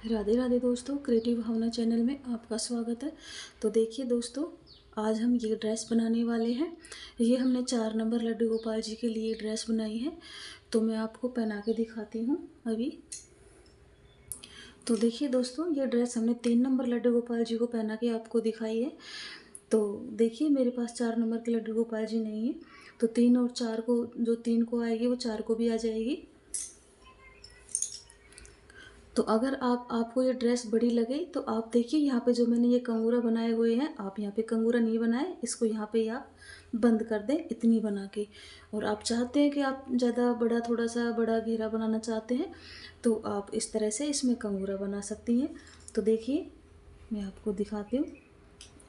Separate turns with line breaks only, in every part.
राधे राधे दोस्तों, क्रिएटिव भावना चैनल में आपका स्वागत है। तो देखिए दोस्तों, आज हम ये ड्रेस बनाने वाले हैं। ये हमने 4 नंबर लड्डू गोपाल जी के लिए ड्रेस बनाई है। तो मैं आपको पहना के दिखाती हूँ अभी। तो देखिए दोस्तों, ये ड्रेस हमने 3 नंबर लड्डू गोपाल जी को पहना के आपको दिखाई है। तो देखिए, मेरे पास 4 नंबर के लड्डू गोपाल जी नहीं है, तो 3 और 4 को, जो 3 को आएगी वो 4 को भी आ जाएगी। तो अगर आपको ये ड्रेस बड़ी लगे तो आप देखिए, यहाँ पे जो मैंने ये कंगूरा बनाए हुए हैं, आप यहाँ पे कंगूरा नहीं बनाए, इसको यहाँ पे आप बंद कर दें इतनी बना के। और आप चाहते हैं कि आप ज़्यादा बड़ा, थोड़ा सा बड़ा घेरा बनाना चाहते हैं, तो आप इस तरह से इसमें कंगूरा बना सकती हैं। तो देखिए, मैं आपको दिखाती हूँ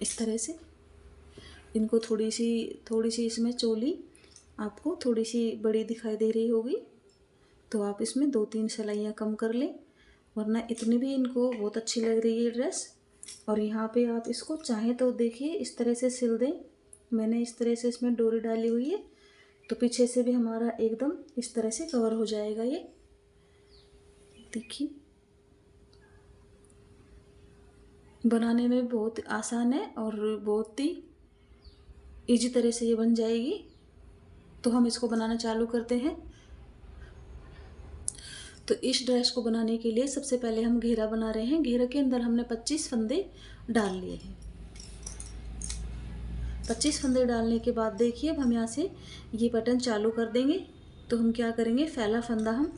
इस तरह से। इनको थोड़ी सी इसमें चोली आपको थोड़ी सी बड़ी दिखाई दे रही होगी, तो आप इसमें 2-3 सिलाइयाँ कम कर लें, वरना इतनी भी इनको बहुत अच्छी लग रही है ड्रेस। और यहाँ पे आप इसको चाहें तो देखिए इस तरह से सिल दें। मैंने इस तरह से इसमें डोरी डाली हुई है, तो पीछे से भी हमारा एकदम इस तरह से कवर हो जाएगा। ये देखिए, बनाने में बहुत आसान है और बहुत ही इजी तरह से ये बन जाएगी। तो हम इसको बनाना चालू करते हैं। तो इस ड्रेस को बनाने के लिए सबसे पहले हम घेरा बना रहे हैं। घेरे के अंदर हमने 25 फंदे डाल लिए हैं। 25 फंदे डालने के बाद देखिए, अब हम यहाँ से ये पैटर्न चालू कर देंगे। तो हम क्या करेंगे, पहला फंदा हम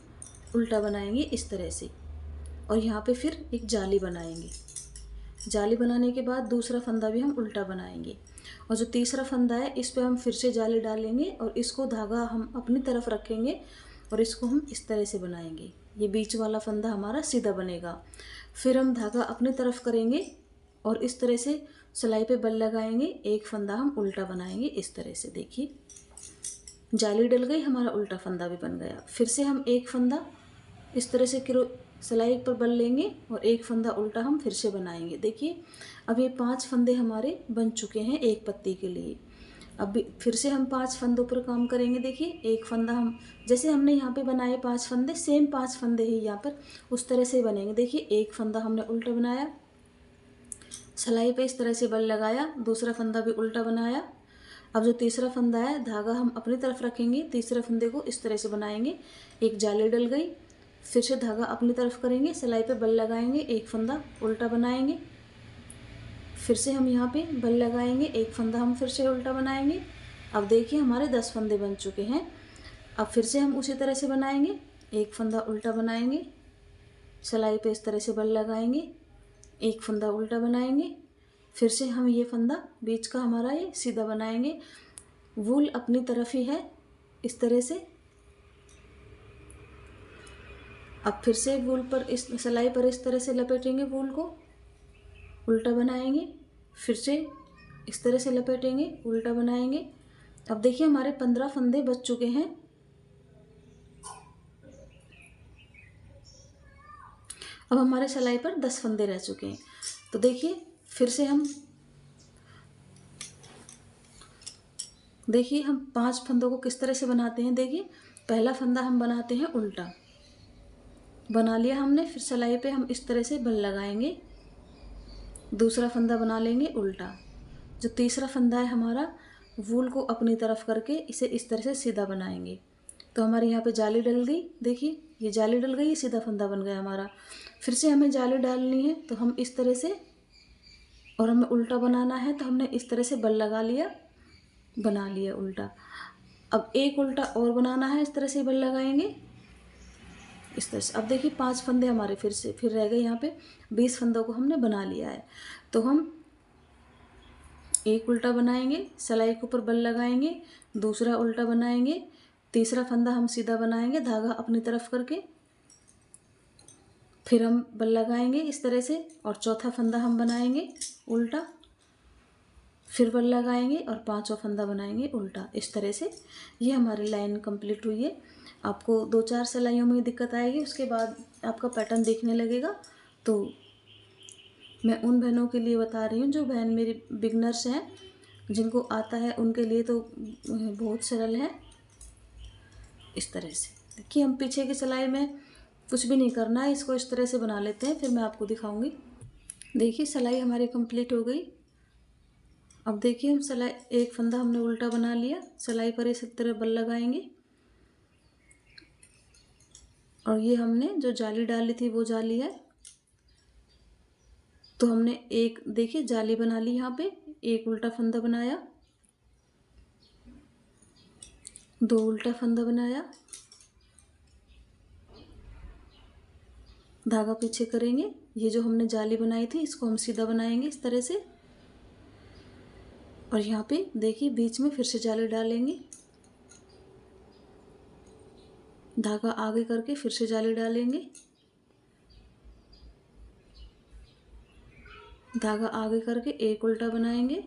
उल्टा बनाएंगे इस तरह से, और यहाँ पे फिर एक जाली बनाएंगे। जाली बनाने के बाद दूसरा फंदा भी हम उल्टा बनाएंगे, और जो तीसरा फंदा है इस पर हम फिर से जाली डालेंगे, और इसको धागा हम अपनी तरफ रखेंगे और इसको हम इस तरह से बनाएंगे। ये बीच वाला फंदा हमारा सीधा बनेगा। फिर हम धागा अपनी तरफ करेंगे और इस तरह से सिलाई पे बल लगाएंगे। एक फंदा हम उल्टा बनाएंगे इस तरह से। देखिए, जाली डल गई, हमारा उल्टा फंदा भी बन गया। फिर से हम एक फंदा इस तरह से सिलाई पर बल लेंगे और एक फंदा उल्टा हम फिर से बनाएंगे। देखिए, अब ये 5 फंदे हमारे बन चुके हैं एक पत्ती के लिए। अब फिर से हम 5 फंदों पर काम करेंगे। देखिए, एक फंदा हम, जैसे हमने यहाँ पे बनाए 5 फंदे, सेम 5 फंदे ही यहाँ पर उस तरह से बनेंगे। देखिए, एक फंदा हमने उल्टा बनाया, सिलाई पे इस तरह से बल लगाया, दूसरा फंदा भी उल्टा बनाया। अब जो तीसरा फंदा है, धागा हम अपनी तरफ रखेंगे, तीसरे फंदे को इस तरह से बनाएंगे। एक जाली डल गई, फिर से धागा अपनी तरफ करेंगे, सिलाई पे बल लगाएंगे, एक फंदा उल्टा बनाएंगे। फिर से हम यहाँ पे बल लगाएंगे, एक फंदा हम फिर से उल्टा बनाएंगे। अब देखिए, हमारे 10 फंदे बन चुके हैं। अब फिर से हम उसी तरह से बनाएंगे, एक फंदा उल्टा बनाएंगे, सिलाई पे इस तरह से बल लगाएंगे, एक फंदा उल्टा बनाएंगे। फिर से हम ये फंदा बीच का हमारा ये सीधा बनाएंगे। वूल अपनी तरफ ही है इस तरह से। अब फिर से वूल पर, इस सिलाई पर इस तरह से लपेटेंगे, वूल को उल्टा बनाएंगे, फिर से इस तरह से लपेटेंगे, उल्टा बनाएंगे। अब देखिए, हमारे 15 फंदे बच चुके हैं। अब हमारे सिलाई पर 10 फंदे रह चुके हैं। तो देखिए, फिर से हम 5 फंदों को किस तरह से बनाते हैं। देखिए, पहला फंदा हम बनाते हैं उल्टा, बना लिया हमने। फिर सिलाई पे हम इस तरह से बल लगाएंगे, दूसरा फंदा बना लेंगे उल्टा। जो तीसरा फंदा है हमारा, वूल को अपनी तरफ करके इसे इस तरह से सीधा बनाएंगे। तो हमारे यहाँ पे जाली डल गई। देखिए, ये जाली डल गई, ये सीधा फंदा बन गया हमारा। फिर से हमें जाली डालनी है, तो हम इस तरह से, और हमें उल्टा बनाना है तो हमने इस तरह से बल लगा लिया, बना लिया उल्टा। अब एक उल्टा और बनाना है, इस तरह से बल लगाएंगे इस तरह से। अब देखिए, 5 फंदे हमारे फिर रह गए। यहाँ पे 20 फंदों को हमने बना लिया है। तो हम एक उल्टा बनाएंगे, सिलाई के ऊपर बल लगाएंगे, दूसरा उल्टा बनाएंगे, तीसरा फंदा हम सीधा बनाएंगे धागा अपनी तरफ करके, फिर हम बल लगाएंगे इस तरह से, और चौथा फंदा हम बनाएंगे उल्टा, फिर बल लगाएंगे और 5वां फंदा बनाएंगे उल्टा। इस तरह से ये हमारी लाइन कंप्लीट हुई है। आपको 2-4 सिलाइयों में दिक्कत आएगी, उसके बाद आपका पैटर्न देखने लगेगा। तो मैं उन बहनों के लिए बता रही हूँ जो बहन मेरी बिगनर्स हैं, जिनको आता है उनके लिए तो बहुत सरल है। इस तरह से देखिए, हम पीछे की सिलाई में कुछ भी नहीं करना है, इसको इस तरह से बना लेते हैं, फिर मैं आपको दिखाऊंगी। देखिए सिलाई हमारी कंप्लीट हो गई। अब देखिए हम सिलाई एक फंदा हमने उल्टा बना लिया, सिलाई पर इस तरह बल लगाएंगे और ये हमने जो जाली डाली थी वो जाली है, तो हमने एक देखिए जाली बना ली, यहाँ पे एक उल्टा फंदा बनाया, दो उल्टा फंदा बनाया, धागा पीछे करेंगे, ये जो हमने जाली बनाई थी इसको हम सीधा बनाएंगे इस तरह से, और यहाँ पे देखिए बीच में फिर से जाली डालेंगे, धागा आगे करके फिर से जाली डालेंगे, धागा आगे करके एक उल्टा बनाएंगे,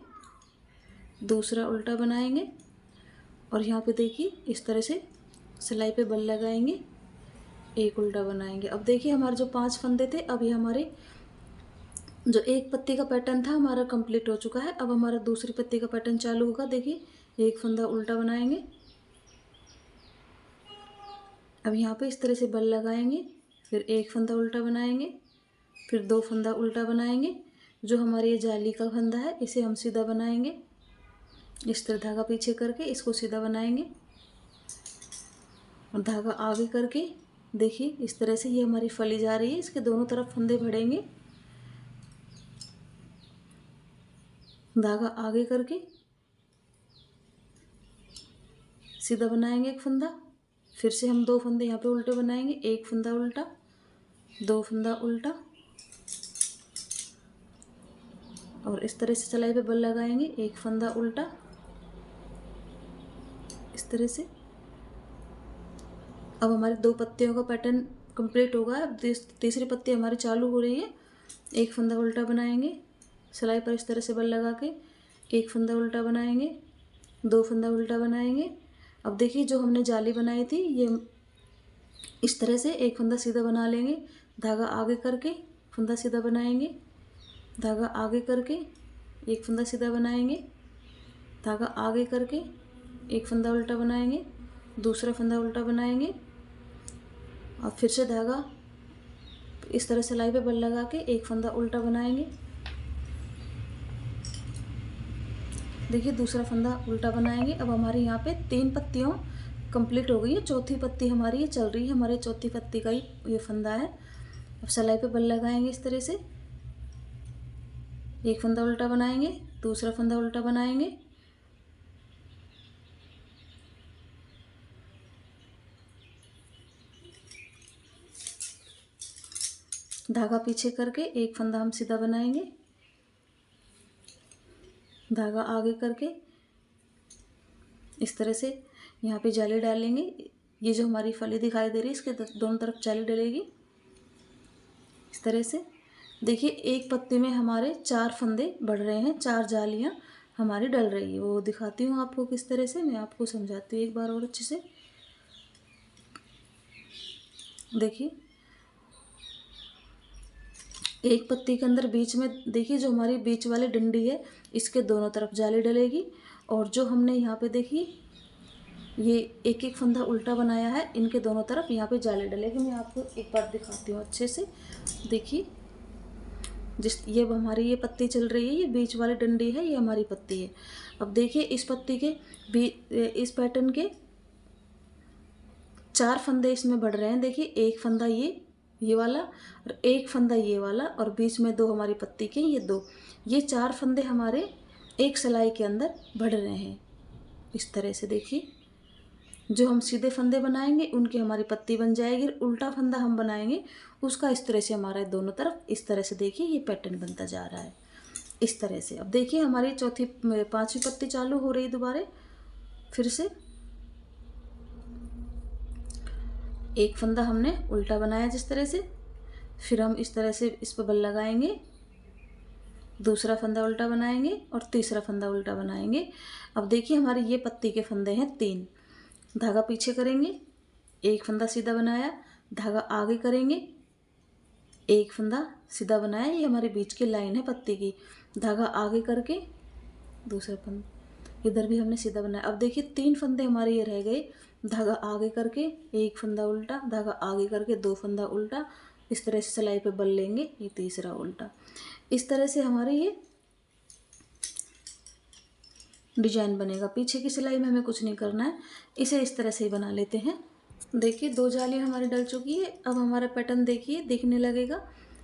दूसरा उल्टा बनाएंगे और यहाँ पे देखिए इस तरह से सिलाई पे बल लगाएंगे, एक उल्टा बनाएंगे। अब देखिए हमारे जो 5 फंदे थे, अब ये हमारे जो एक पत्ती का पैटर्न था हमारा कंप्लीट हो चुका है। अब हमारा दूसरी पत्ती का पैटर्न चालू होगा। देखिए एक फंदा उल्टा बनाएंगे, अब यहाँ पे इस तरह से बल लगाएंगे, फिर एक फंदा उल्टा बनाएंगे, फिर 2 फंदा उल्टा बनाएंगे। जो हमारी ये जाली का फंदा है इसे हम सीधा बनाएंगे, इस तरह धागा पीछे करके इसको सीधा बनाएंगे और धागा आगे करके देखिए इस तरह से ये हमारी फली जा रही है, इसके दोनों तरफ फंदे बढ़ेंगे, धागा आगे करके सीधा बनाएंगे एक फंदा, फिर से हम 2 फंदे यहाँ पे उल्टे बनाएंगे, एक फंदा उल्टा, 2 फंदा उल्टा और इस तरह से सिलाई पे बल लगाएंगे, एक फंदा उल्टा इस तरह से। अब हमारी 2 पत्तियों का पैटर्न कंप्लीट होगा। अब तीसरी पत्ती हमारी चालू हो रही है, एक फंदा उल्टा बनाएंगे, सिलाई पर इस तरह से बल लगा के एक फंदा उल्टा बनाएंगे, 2 फंदा उल्टा बनाएंगे। अब देखिए जो हमने जाली बनाई थी ये इस तरह से एक फंदा सीधा बना लेंगे, धागा आगे करके फंदा सीधा बनाएंगे, धागा आगे करके एक फंदा सीधा बनाएंगे, धागा आगे करके एक फंदा उल्टा बनाएंगे, दूसरा फंदा उल्टा बनाएंगे और फिर से धागा इस तरह सिलाई पे बल लगा के एक फंदा उल्टा बनाएंगे। देखिए दूसरा फंदा उल्टा बनाएंगे। अब हमारे यहाँ पे 3 पत्तियों कंप्लीट हो गई है, चौथी पत्ती हमारी ये चल रही है, हमारे चौथी पत्ती का ही ये फंदा है। अब सिलाई पे बल लगाएंगे इस तरह से, एक फंदा उल्टा बनाएंगे, दूसरा फंदा उल्टा बनाएंगे, धागा पीछे करके एक फंदा हम सीधा बनाएंगे, धागा आगे करके इस तरह से यहाँ पे जाली डालेंगे। ये जो हमारी फली दिखाई दे रही है इसके दोनों तरफ जाली डलेगी इस तरह से। देखिए एक पत्ती में हमारे 4 फंदे बढ़ रहे हैं, 4 जालियाँ हमारी डल रही है। वो दिखाती हूँ आपको किस तरह से, मैं आपको समझाती हूँ एक बार और अच्छे से। देखिए एक पत्ती के अंदर बीच में देखिए जो हमारी बीच वाली डंडी है इसके दोनों तरफ जाली डलेगी, और जो हमने यहाँ पे देखिए ये एक एक फंदा उल्टा बनाया है इनके दोनों तरफ यहाँ पे जाली डलेगी। मैं आपको एक बार दिखाती हूँ अच्छे से। देखिए ये हमारी ये पत्ती चल रही है, ये बीच वाली डंडी है, ये हमारी पत्ती है। अब देखिए इस पत्ती के इस पैटर्न के 4 फंदे इसमें बढ़ रहे हैं। देखिए एक फंदा ये वाला और एक फंदा ये वाला और बीच में 2 हमारी पत्ती के ये 2, ये 4 फंदे हमारे एक सिलाई के अंदर बढ़ रहे हैं इस तरह से। देखिए जो हम सीधे फंदे बनाएंगे उनकी हमारी पत्ती बन जाएगी, उल्टा फंदा हम बनाएंगे उसका इस तरह से हमारा दोनों तरफ इस तरह से देखिए ये पैटर्न बनता जा रहा है इस तरह से। अब देखिए हमारी 5वीं पत्ती चालू हो रही दोबारा फिर से। एक फंदा हमने उल्टा बनाया जिस तरह से, फिर हम इस तरह से इस पर बल लगाएंगे, दूसरा फंदा उल्टा बनाएंगे और तीसरा फंदा उल्टा बनाएंगे। अब देखिए हमारे ये पत्ती के फंदे हैं 3, धागा पीछे करेंगे, एक फंदा सीधा बनाया, धागा आगे करेंगे, एक फंदा सीधा बनाया, ये हमारे बीच की लाइन है पत्ती की, धागा आगे करके दूसरा फंदा इधर भी हमने सीधा बनाया। अब देखिए 3 फंदे हमारे ये रह गए, धागा आगे करके एक फंदा उल्टा, धागा आगे करके 2 फंदा उल्टा, इस तरह से सिलाई पे बल लेंगे, ये तीसरा उल्टा। इस तरह से हमारे ये डिजाइन बनेगा। पीछे की सिलाई में हमें कुछ नहीं करना है, इसे इस तरह से ही बना लेते हैं। देखिए 2 जालियाँ हमारी डल चुकी है। अब हमारा पैटर्न देखिए दिखने लगेगा।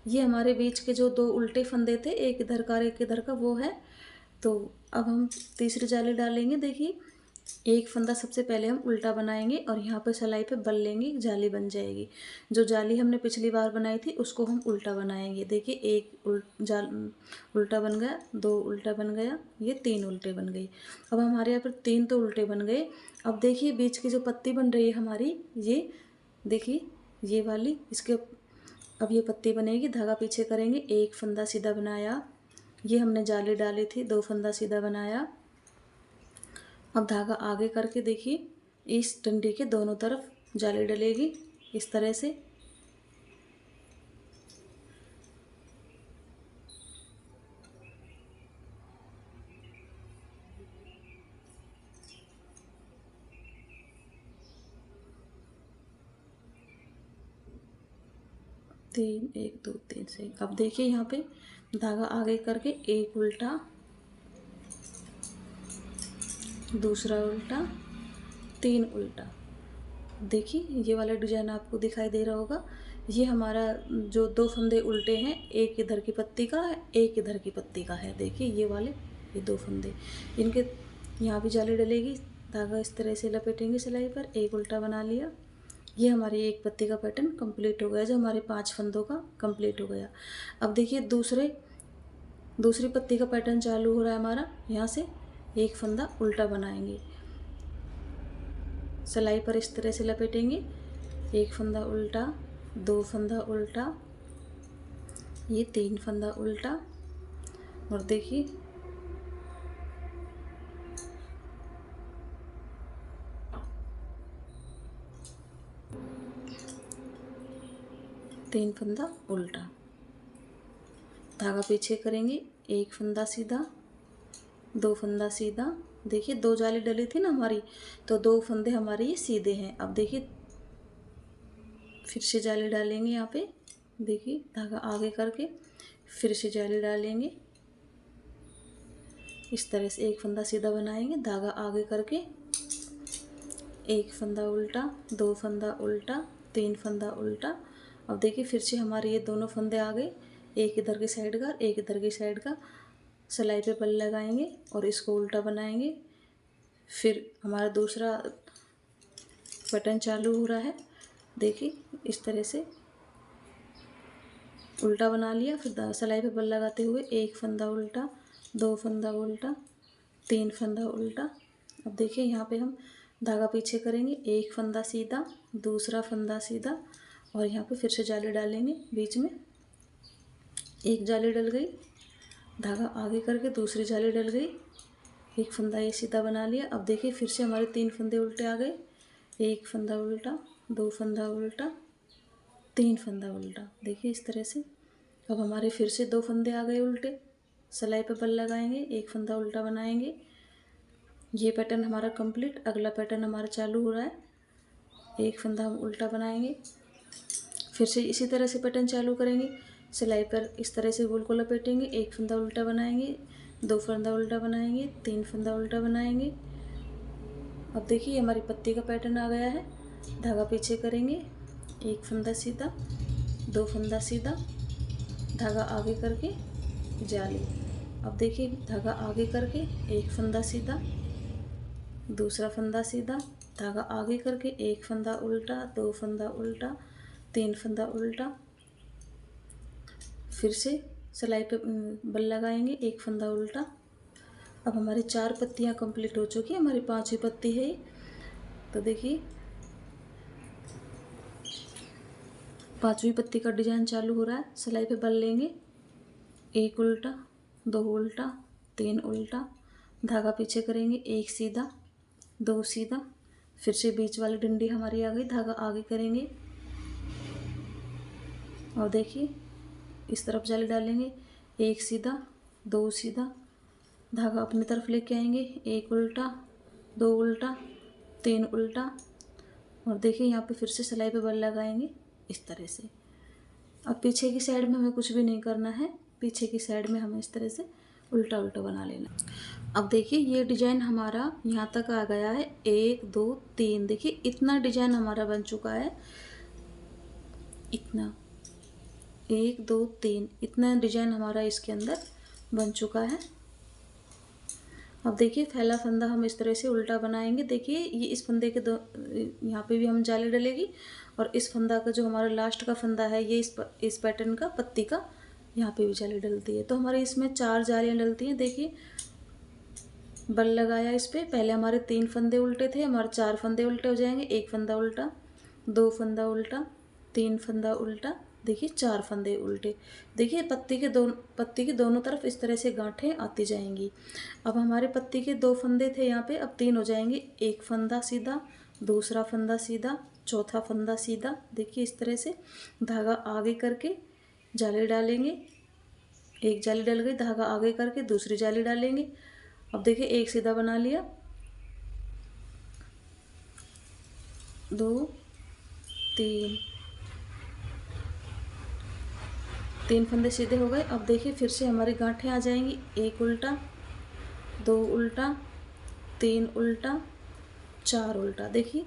ये हमारे बीच के जो 2 उल्टे फंदे थे, एक इधर का और एक इधर का, वो है। तो अब हम तीसरी जाली डालेंगे। देखिए एक फंदा सबसे पहले हम उल्टा बनाएंगे और यहाँ पर सिलाई पे बल लेंगे, जाली बन जाएगी। जो जाली हमने पिछली बार बनाई थी उसको हम उल्टा बनाएंगे। देखिए एक उल्टा बन गया, 2 उल्टा बन गया, ये 3 उल्टे बन गई। अब हमारे यहाँ पर 3 तो उल्टे बन गए। अब देखिए बीच की जो पत्ती बन रही है हमारी, ये देखिए ये वाली, इसके अब ये पत्ती बनेगी। धागा पीछे करेंगे, एक फंदा सीधा बनाया, ये हमने जाली डाली थी, 2 फंदा सीधा बनाया। अब धागा आगे करके देखिए इस डंडी के दोनों तरफ जाली डलेगी इस तरह से। तीन, 1 2 3 से। अब देखिए यहाँ पे धागा आगे करके एक उल्टा, दूसरा उल्टा, 3 उल्टा। देखिए ये वाला डिजाइन आपको दिखाई दे रहा होगा। ये हमारा जो 2 फंदे उल्टे हैं, एक इधर की पत्ती का है, एक इधर की पत्ती का है। देखिए ये वाले, ये 2 फंदे, इनके यहाँ भी जाली डलेगी। धागा इस तरह से लपेटेंगे सिलाई पर, एक उल्टा बना लिया। ये हमारी एक पत्ती का पैटर्न कंप्लीट हो गया, जो हमारे 5 फंदों का कंप्लीट हो गया। अब देखिए दूसरी पत्ती का पैटर्न चालू हो रहा है हमारा। यहाँ से एक फंदा उल्टा बनाएंगे, सिलाई पर इस तरह से लपेटेंगे, एक फंदा उल्टा, 2 फंदा उल्टा, ये 3 फंदा उल्टा। और देखिए तीन फंदा उल्टा, धागा पीछे करेंगे, एक फंदा सीधा, 2 फंदा सीधा। देखिए 2 जाली डली थी ना हमारी, तो 2 फंदे हमारे ये सीधे हैं। अब देखिए फिर से जाली डालेंगे यहाँ पे। देखिए धागा आगे करके फिर से जाली डालेंगे, इस तरह से एक फंदा सीधा बनाएंगे, धागा आगे करके एक फंदा उल्टा, 2 फंदा उल्टा, 3 फंदा उल्टा। अब देखिए फिर से हमारे ये दोनों फंदे आ गए, एक इधर की साइड का, एक इधर की साइड का। सिलाई पे बल लगाएंगे और इसको उल्टा बनाएंगे। फिर हमारा दूसरा बटन चालू हो रहा है। देखिए इस तरह से उल्टा बना लिया, फिर सिलाई पे बल लगाते हुए एक फंदा उल्टा, 2 फंदा उल्टा, 3 फंदा उल्टा। अब देखिए यहाँ पे हम धागा पीछे करेंगे, एक फंदा सीधा, दूसरा फंदा सीधा, और यहाँ पे फिर से जाली डालेंगे। बीच में एक जाली डल गई, धागा आगे करके दूसरी जाली डल गई, एक फंदा ये सीधा बना लिया। अब देखिए फिर से हमारे 3 फंदे उल्टे आ गए, एक फंदा उल्टा, 2 फंदा उल्टा, 3 फंदा उल्टा। देखिए इस तरह से। अब हमारे फिर से 2 फंदे आ गए उल्टे, सिलाई पे बल लगाएंगे, एक फंदा उल्टा बनाएंगे। ये पैटर्न हमारा कंप्लीट। अगला पैटर्न हमारा चालू हो रहा है, एक फंदा हम उल्टा बनाएंगे, फिर से इसी तरह से पैटर्न चालू करेंगे। सिलाई पर इस तरह से गोल को लपेटेंगे, एक फंदा उल्टा बनाएंगे, 2 फंदा उल्टा बनाएंगे, 3 फंदा उल्टा बनाएंगे। अब देखिए हमारी पत्ती का पैटर्न आ गया है। धागा पीछे करेंगे, एक फंदा सीधा, 2 फंदा सीधा, धागा आगे करके जाली। अब देखिए धागा आगे करके एक फंदा सीधा, दूसरा फंदा सीधा, धागा आगे करके एक फंदा उल्टा, 2 फंदा उल्टा, 3 फंदा उल्टा। फिर से सिलाई पे बल लगाएंगे, एक फंदा उल्टा। अब हमारी 4 पत्तियाँ कंप्लीट हो चुकी है, हमारी 5वीं पत्ती है। तो देखिए 5वीं पत्ती का डिजाइन चालू हो रहा है। सिलाई पे बल लेंगे, एक उल्टा, 2 उल्टा, 3 उल्टा, धागा पीछे करेंगे, एक सीधा, 2 सीधा, फिर से बीच वाली डंडी हमारी आ गई, धागा आगे करेंगे और देखिए इस तरफ जाली डालेंगे, एक सीधा, 2 सीधा, धागा अपनी तरफ लेके आएंगे, एक उल्टा, दो उल्टा, तीन उल्टा, और देखिए यहाँ पे फिर से सिलाई पे बल लगाएंगे इस तरह से। अब पीछे की साइड में हमें कुछ भी नहीं करना है, पीछे की साइड में हमें इस तरह से उल्टा उल्टा बना लेना। अब देखिए ये डिजाइन हमारा यहाँ तक आ गया है, 1 2 3, देखिए इतना डिजाइन हमारा बन चुका है, इतना 1 2 3 इतना डिजाइन हमारा इसके अंदर बन चुका है। अब देखिए पहला फंदा हम इस तरह से उल्टा बनाएंगे। देखिए ये इस फंदे के दो, यहाँ पे भी हम जाली डलेगी, और इस फंदा का जो हमारा लास्ट का फंदा है ये इस पैटर्न का पत्ती का यहाँ पे भी जाली डलती है। तो हमारे इसमें 4 जालियाँ डलती हैं। देखिए बल लगाया इस पर, पहले हमारे 3 फंदे उल्टे थे, हमारे 4 फंदे उल्टे हो जाएंगे, एक फंदा उल्टा, दो फंदा उल्टा, तीन फंदा उल्टा, देखिए 4 फंदे उल्टे। देखिए पत्ती के दोनों तरफ इस तरह से गांठें आती जाएंगी। अब हमारे पत्ती के 2 फंदे थे यहाँ पे, अब 3 हो जाएंगे, एक फंदा सीधा, दूसरा फंदा सीधा, चौथा फंदा सीधा। देखिए इस तरह से धागा आगे करके जाली डालेंगे, एक जाली डल गई, धागा आगे करके दूसरी जाली डालेंगे। अब देखिए एक सीधा बना लिया, 2 3 फंदे सीधे हो गए। अब देखिए फिर से हमारी गांठें आ जाएंगी, एक उल्टा, दो उल्टा, तीन उल्टा, 4 उल्टा। देखिए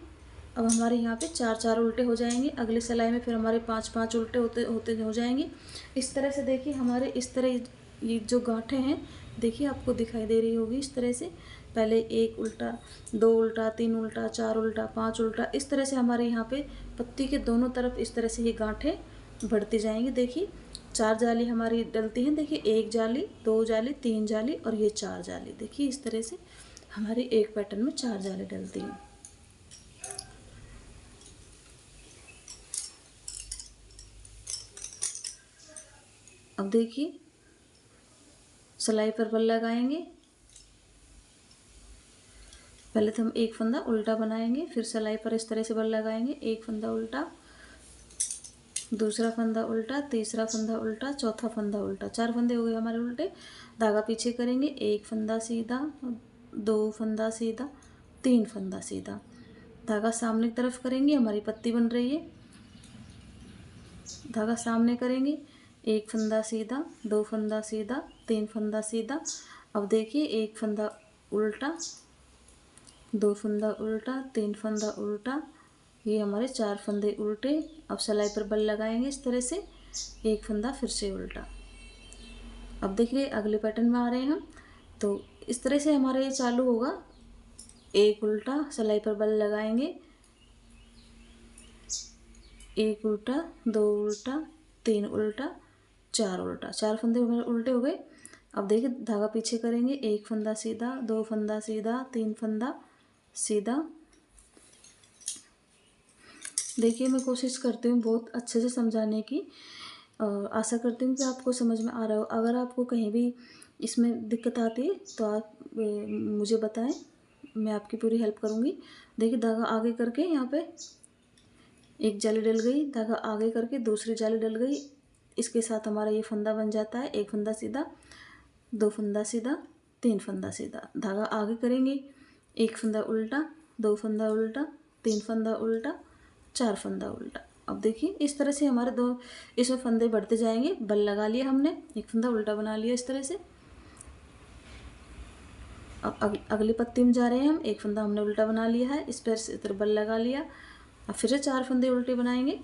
अब हमारे यहाँ पे 4 उल्टे हो जाएंगे। अगली सिलाई में फिर हमारे 5 उल्टे होते होते हो जाएंगे इस तरह से। देखिए हमारे इस तरह ये जो गांठें हैं देखिए आपको दिखाई दे रही होगी इस तरह से, पहले एक उल्टा, दो उल्टा, तीन उल्टा, 4 उल्टा, 5 उल्टा, इस तरह से हमारे यहाँ पे पत्ती के दोनों तरफ इस तरह से ये गांठें बढ़ती जाएंगी। देखिए 4 जाली हमारी डलती हैं, देखिए एक जाली, दो जाली, तीन जाली और ये 4 जाली। देखिए इस तरह से हमारी एक पैटर्न में 4 जाली डलती हैं। अब देखिए सिलाई पर बल लगाएंगे, पहले तो हम एक फंदा उल्टा बनाएंगे, फिर सिलाई पर इस तरह से बल लगाएंगे, एक फंदा उल्टा, दूसरा फंदा उल्टा, तीसरा फंदा उल्टा, चौथा फंदा उल्टा, 4 फंदे हो गए हमारे उल्टे। धागा पीछे करेंगे, एक फंदा सीधा, दो फंदा सीधा, तीन फंदा सीधा, धागा सामने की तरफ करेंगे, हमारी पत्ती बन रही है। धागा सामने करेंगे, एक फंदा सीधा, दो फंदा सीधा, तीन फंदा सीधा। अब देखिए एक फंदा उल्टा, दो फंदा उल्टा, तीन फंदा उल्टा, ये हमारे 4 फंदे उल्टे। अब सिलाई पर बल लगाएंगे इस तरह से, एक फंदा फिर से उल्टा। अब देखिए अगले पैटर्न में आ रहे हैं हम, तो इस तरह से हमारा ये चालू होगा, एक उल्टा, सिलाई पर बल लगाएंगे, एक उल्टा, दो उल्टा, तीन उल्टा, 4 उल्टा, 4 फंदे हमारे उल्टे हो गए। अब देखिए धागा पीछे करेंगे, एक फंदा सीधा, दो फंदा सीधा, तीन फंदा सीधा। देखिए मैं कोशिश करती हूँ बहुत अच्छे से समझाने की, और आशा करती हूँ कि आपको समझ में आ रहा हो। अगर आपको कहीं भी इसमें दिक्कत आती है तो आप मुझे बताएं, मैं आपकी पूरी हेल्प करूँगी। देखिए धागा आगे करके यहाँ पे एक जाली डल गई, धागा आगे करके दूसरी जाली डल गई, इसके साथ हमारा ये फंदा बन जाता है, एक फंदा सीधा, दो फंदा सीधा, तीन फंदा सीधा। धागा आगे करेंगे, एक फंदा उल्टा, दो फंदा उल्टा, तीन फंदा उल्टा, 4 फंदा उल्टा। अब देखिए इस तरह से हमारे दो इसमें फंदे बढ़ते जाएंगे। बल लगा लिया हमने, एक फंदा उल्टा बना लिया इस तरह से। अब अगली पत्ती में जा रहे हैं हम, एक फंदा हमने उल्टा बना लिया है, इस पर से इधर बल लगा लिया। अब फिर से 4 फंदे उल्टे बनाएंगे,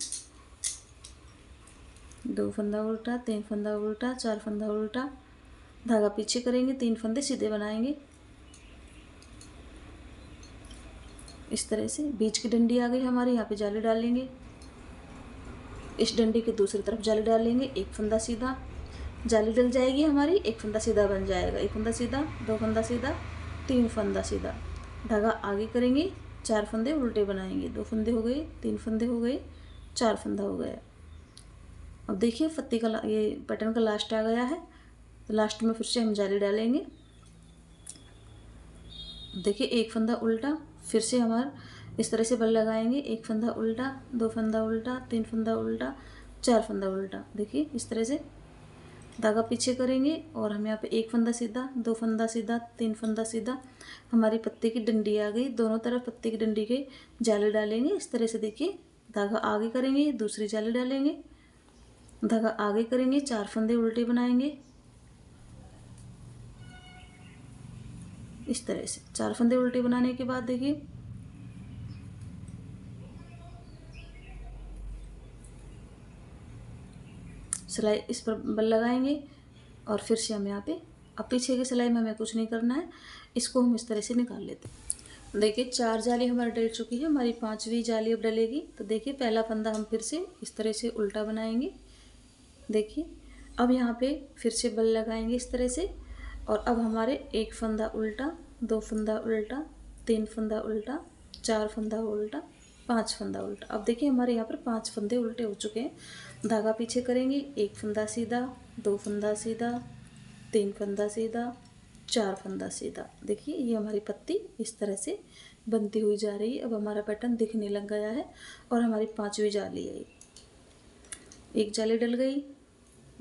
दो फंदा उल्टा, तीन फंदा उल्टा, 4 फंदा उल्टा, धागा पीछे करेंगे, 3 फंदे सीधे बनाएंगे इस तरह से। बीच की डंडी आ गई हमारी, यहाँ पे जाली डालेंगे, इस डंडी की दूसरी तरफ जाली डालेंगे, एक फंदा सीधा, जाली डल जाएगी हमारी, एक फंदा सीधा बन जाएगा, एक फंदा सीधा, दो फंदा सीधा, तीन फंदा सीधा, धागा आगे करेंगे, 4 फंदे उल्टे बनाएंगे, 2 फंदे हो गए, 3 फंदे हो गए, 4 फंदा हो गया। अब देखिए पत्ती का ये पैटर्न का लास्ट आ गया है, तो लास्ट में फिर से हम जाली डालेंगे। देखिए एक फंदा उल्टा, फिर से हमारा इस तरह से बल लगाएंगे, एक फंदा उल्टा, दो फंदा उल्टा, तीन फंदा उल्टा, 4 फंदा उल्टा। देखिए इस तरह से धागा पीछे करेंगे और हम यहाँ पे एक फंदा सीधा, दो फंदा सीधा, तीन फंदा सीधा। हमारी पत्ती की डंडी आ गई। दोनों तरफ पत्ती की डंडी के जाले डालेंगे इस तरह से। देखिए धागा आगे करेंगे, दूसरी जाली डालेंगे, धागा आगे करेंगे, 4 फंदे उल्टे बनाएंगे इस तरह से। 4 फंदे उल्टे बनाने के बाद देखिए सिलाई इस पर बल लगाएंगे और फिर से हम यहाँ पे, अब पीछे की सिलाई में हमें कुछ नहीं करना है, इसको हम इस तरह से निकाल लेते हैं। देखिए 4 जाली हमारी डल चुकी है, हमारी 5वीं जाली अब डलेगी। तो देखिए पहला फंदा हम फिर से इस तरह से उल्टा बनाएंगे। देखिए अब यहाँ पे फिर से बल लगाएंगे इस तरह से, और अब हमारे एक फंदा उल्टा, दो फंदा उल्टा, तीन फंदा उल्टा, 4 फंदा उल्टा, 5 फंदा उल्टा। अब देखिए हमारे यहाँ पर 5 फंदे उल्टे हो चुके हैं। धागा पीछे करेंगे, एक फंदा सीधा, दो फंदा सीधा, तीन फंदा सीधा, 4 फंदा सीधा। देखिए ये हमारी पत्ती इस तरह से बनती हुई जा रही है। अब हमारा पैटर्न दिखने लग गया है और हमारी 5वीं जाली है। एक जाली डल गई,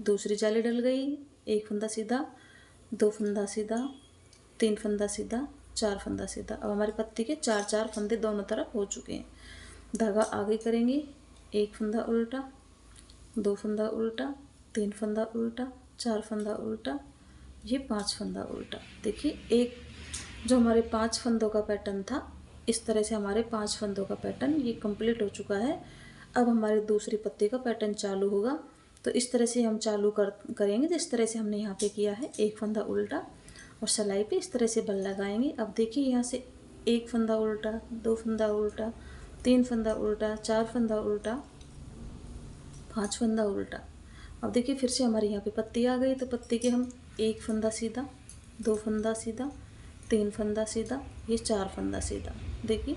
दूसरी जाली डल गई, एक फंदा सीधा, दो फंदा सीधा, तीन फंदा सीधा, 4 फंदा सीधा। अब हमारी पत्ती के 4 फंदे दोनों तरफ हो चुके हैं। धागा आगे करेंगे, एक फंदा उल्टा, दो फंदा उल्टा, तीन फंदा उल्टा, 4 फंदा उल्टा, ये 5 फंदा उल्टा। देखिए एक जो हमारे 5 फंदों का पैटर्न था, इस तरह से हमारे 5 फंदों का पैटर्न ये कंप्लीट हो चुका है। अब हमारी दूसरी पत्ती का पैटर्न चालू होगा। तो इस तरह से हम चालू करेंगे। तो इस तरह से हमने यहाँ पे किया है, एक फंदा उल्टा और सिलाई पे इस तरह से बल लगाएंगे। अब देखिए यहाँ से एक फंदा उल्टा, दो फंदा उल्टा, तीन फंदा उल्टा, 4 फंदा उल्टा, 5 फंदा उल्टा। अब देखिए फिर से हमारी यहाँ पे पत्ती आ गई। तो पत्ती के हम एक फंदा सीधा, दो फंदा सीधा, तीन फंदा सीधा, ये 4 फंदा सीधा। देखिए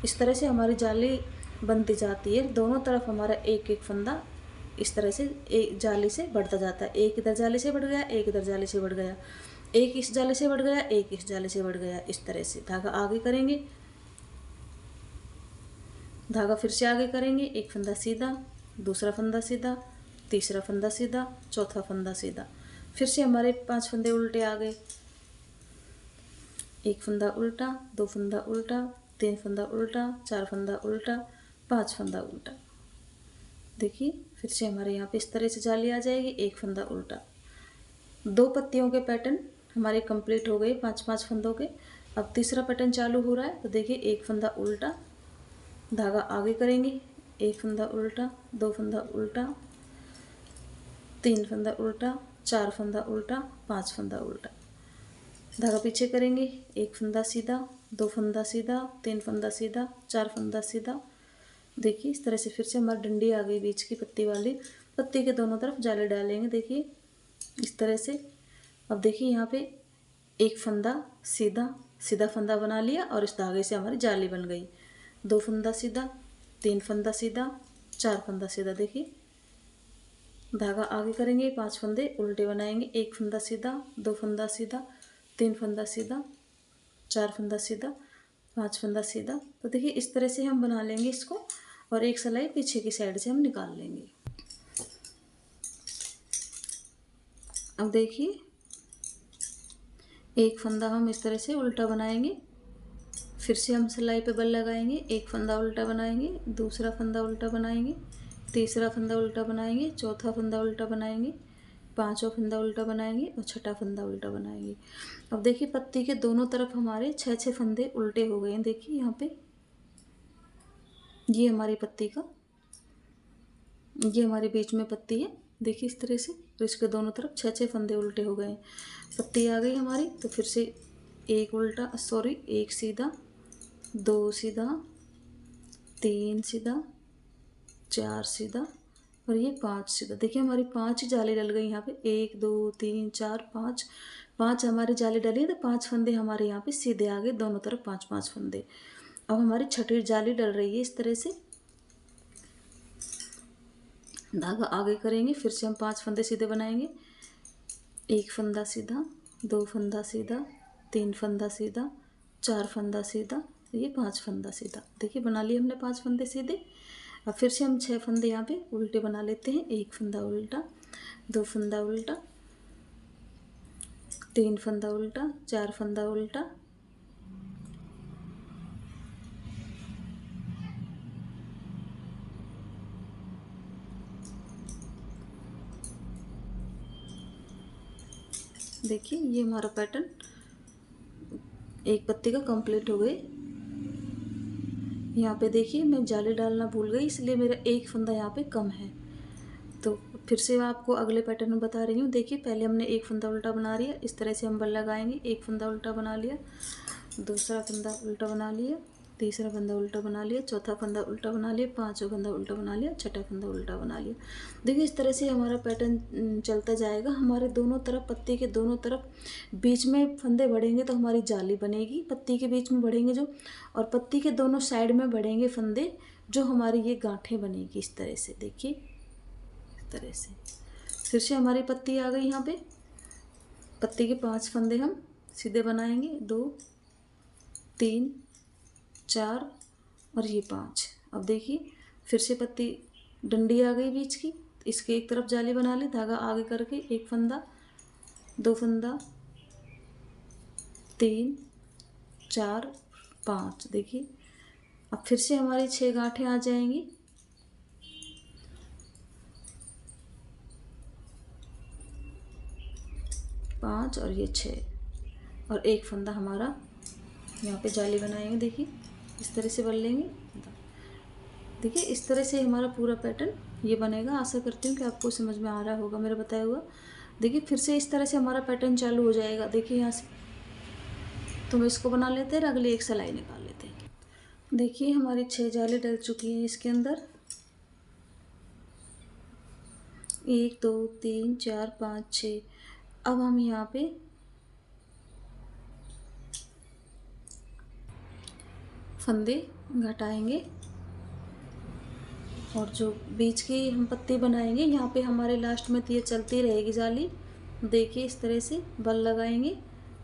इस तरह से हमारी जाली बनती जाती है। दोनों तरफ हमारा एक एक फंदा इस तरह से एक जाली से बढ़ता जाता है। एक इधर जाली से बढ़ गया, एक इधर जाली से बढ़ गया, एक इस जाली से बढ़ गया, एक इस जाली से बढ़ गया। इस तरह से धागा आगे करेंगे, धागा फिर से आगे करेंगे, एक फंदा सीधा, दूसरा फंदा सीधा, तीसरा फंदा सीधा, चौथा फंदा सीधा। फिर से हमारे 5 फंदे उल्टे आ गए। एक फंदा उल्टा, दो फंदा उल्टा, तीन फंदा उल्टा, 4 फंदा उल्टा, 5 फंदा उल्टा। देखिए फिर से हमारे यहाँ पे इस तरह से जाली आ जाएगी, एक फंदा उल्टा। 2 पत्तियों के पैटर्न हमारे कंप्लीट हो गए, 5-5 फंदों के। अब तीसरा पैटर्न चालू हो रहा है। तो देखिए एक फंदा उल्टा, धागा आगे करेंगे, एक फंदा उल्टा, दो फंदा उल्टा, तीन फंदा उल्टा, 4 फंदा उल्टा, 5 फंदा उल्टा। धागा पीछे करेंगे, एक फंदा सीधा, दो फंदा सीधा, तीन फंदा सीधा, 4 फंदा सीधा। देखिए इस तरह से फिर से हमारी डंडी आ गई बीच की पत्ती वाली। पत्ती के दोनों तरफ जाले डालेंगे, देखिए इस तरह से। अब देखिए यहाँ पे एक फंदा सीधा, सीधा फंदा बना लिया और इस धागे से हमारी जाली बन गई। दो फंदा सीधा, तीन फंदा सीधा, 4 फंदा सीधा। देखिए धागा आगे करेंगे, 5 फंदे उल्टे बनाएंगे, एक फंदा सीधा, दो फंदा सीधा, तीन फंदा सीधा, 4 फंदा सीधा, 5 फंदा सीधा। तो देखिए इस तरह से हम बना लेंगे इसको और एक सिलाई पीछे की साइड से हम निकाल लेंगे। अब देखिए एक फंदा हम इस तरह से उल्टा बनाएंगे, फिर से हम सिलाई पे बल लगाएंगे, एक फंदा उल्टा बनाएंगे, दूसरा फंदा उल्टा बनाएंगे, तीसरा फंदा उल्टा बनाएंगे, चौथा फंदा उल्टा बनाएंगे, पांचवा फंदा उल्टा बनाएंगे और छठा फंदा उल्टा बनाएंगे। अब देखिए पत्ती के दोनों तरफ हमारे 6-6 फंदे उल्टे हो गए हैं। देखिए यहाँ पे ये हमारी पत्ती का, ये हमारे बीच में पत्ती है, देखिए इस तरह से। तो इसके दोनों तरफ 6-6 फंदे उल्टे हो गए हैं। पत्ती आ गई हमारी। तो फिर से एक उल्टा, सॉरी एक सीधा, दो सीधा, तीन सीधा, 4 सीधा और ये 5 सीधा। देखिए हमारी 5 जाली डल गई यहाँ पे, 1 2 3 4 5, 5 हमारी जाली डली है। तो 5 फंदे हमारे यहाँ पे सीधे आ गए, दोनों तरफ 5-5 फंदे। अब हमारी छठी जाली डल रही है इस तरह से। धागा आगे करेंगे, फिर से हम 5 फंदे सीधे बनाएंगे, एक फंदा सीधा, दो फंदा सीधा, तीन फंदा सीधा, 4 फंदा सीधा, ये 5 फंदा सीधा। देखिए बना लिए हमने 5 फंदे सीधे। अब फिर से हम 6 फंदे यहाँ पे उल्टे बना लेते हैं, एक फंदा उल्टा, 2 फंदा उल्टा, 3 फंदा उल्टा, 4 फंदा उल्टा, देखिए ये हमारा पैटर्न एक पत्ती का कंप्लीट हो गई। यहाँ पे देखिए मैं जाली डालना भूल गई, इसलिए मेरा एक फंदा यहाँ पे कम है। तो फिर से मैं आपको अगले पैटर्न में बता रही हूँ। देखिए पहले हमने एक फंदा उल्टा बना लिया, इस तरह से हम बल लगाएंगे। एक फंदा उल्टा बना लिया, दूसरा फंदा उल्टा बना लिया, तीसरा फंदा उल्टा बना लिया, चौथा फंदा उल्टा बना लिया, पांचवा फंदा उल्टा बना लिया, छठा फंदा उल्टा बना लिया। देखिए इस तरह से हमारा पैटर्न चलता जाएगा। हमारे दोनों तरफ, पत्ती के दोनों तरफ बीच में फंदे बढ़ेंगे तो हमारी जाली बनेगी, पत्ती के बीच में बढ़ेंगे जो, और पत्ती के दोनों साइड में बढ़ेंगे फंदे जो हमारी ये गांठें बनेगी। इस तरह से देखिए, इस तरह से फिर से हमारी पत्ती आ गई। यहाँ पे पत्ती के 5 फंदे हम सीधे बनाएंगे, 2 3 4 और ये 5। अब देखिए फिर से पत्ती डंडी आ गई बीच की, इसके एक तरफ जाली बना ली, धागा आगे करके एक फंदा, 2 फंदा, 3 4 5। देखिए अब फिर से हमारी 6 गांठें आ जाएंगी। पाँच और ये 6 और एक फंदा हमारा यहाँ पे जाली बनाएंगे। देखिए इस तरह से बन लेंगे। देखिए इस तरह से हमारा पूरा पैटर्न ये बनेगा। आशा करती हूँ कि आपको समझ में आ रहा होगा मेरा बताया हुआ। देखिए फिर से इस तरह से हमारा पैटर्न चालू हो जाएगा। देखिए यहाँ से तो हम इसको बना लेते हैं, अगली एक सिलाई निकाल लेते हैं। देखिए हमारी 6 जाली डल चुकी हैं इसके अंदर, 1 2 3 4 5 6। अब हम यहाँ पे फंदे घटाएंगे और जो बीच की हम पत्ती बनाएंगे यहाँ पे हमारे लास्ट में तो ये चलती रहेगी जाली। देखिए इस तरह से बल लगाएंगे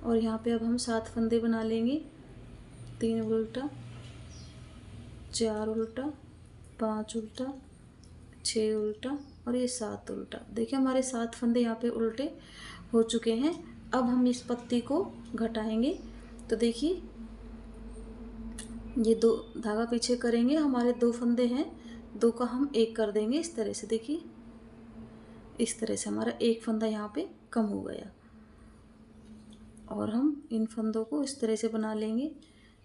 और यहाँ पे अब हम 7 फंदे बना लेंगे। 3 उल्टा, 4 उल्टा, 5 उल्टा, 6 उल्टा और ये 7 उल्टा। देखिए हमारे 7 फंदे यहाँ पे उल्टे हो चुके हैं। अब हम इस पत्ती को घटाएंगे। तो देखिए ये 2 धागा पीछे करेंगे, हमारे 2 फंदे हैं, 2 का हम 1 कर देंगे इस तरह से। देखिए इस तरह से हमारा एक फंदा यहाँ पे कम हो गया और हम इन फंदों को इस तरह से बना लेंगे।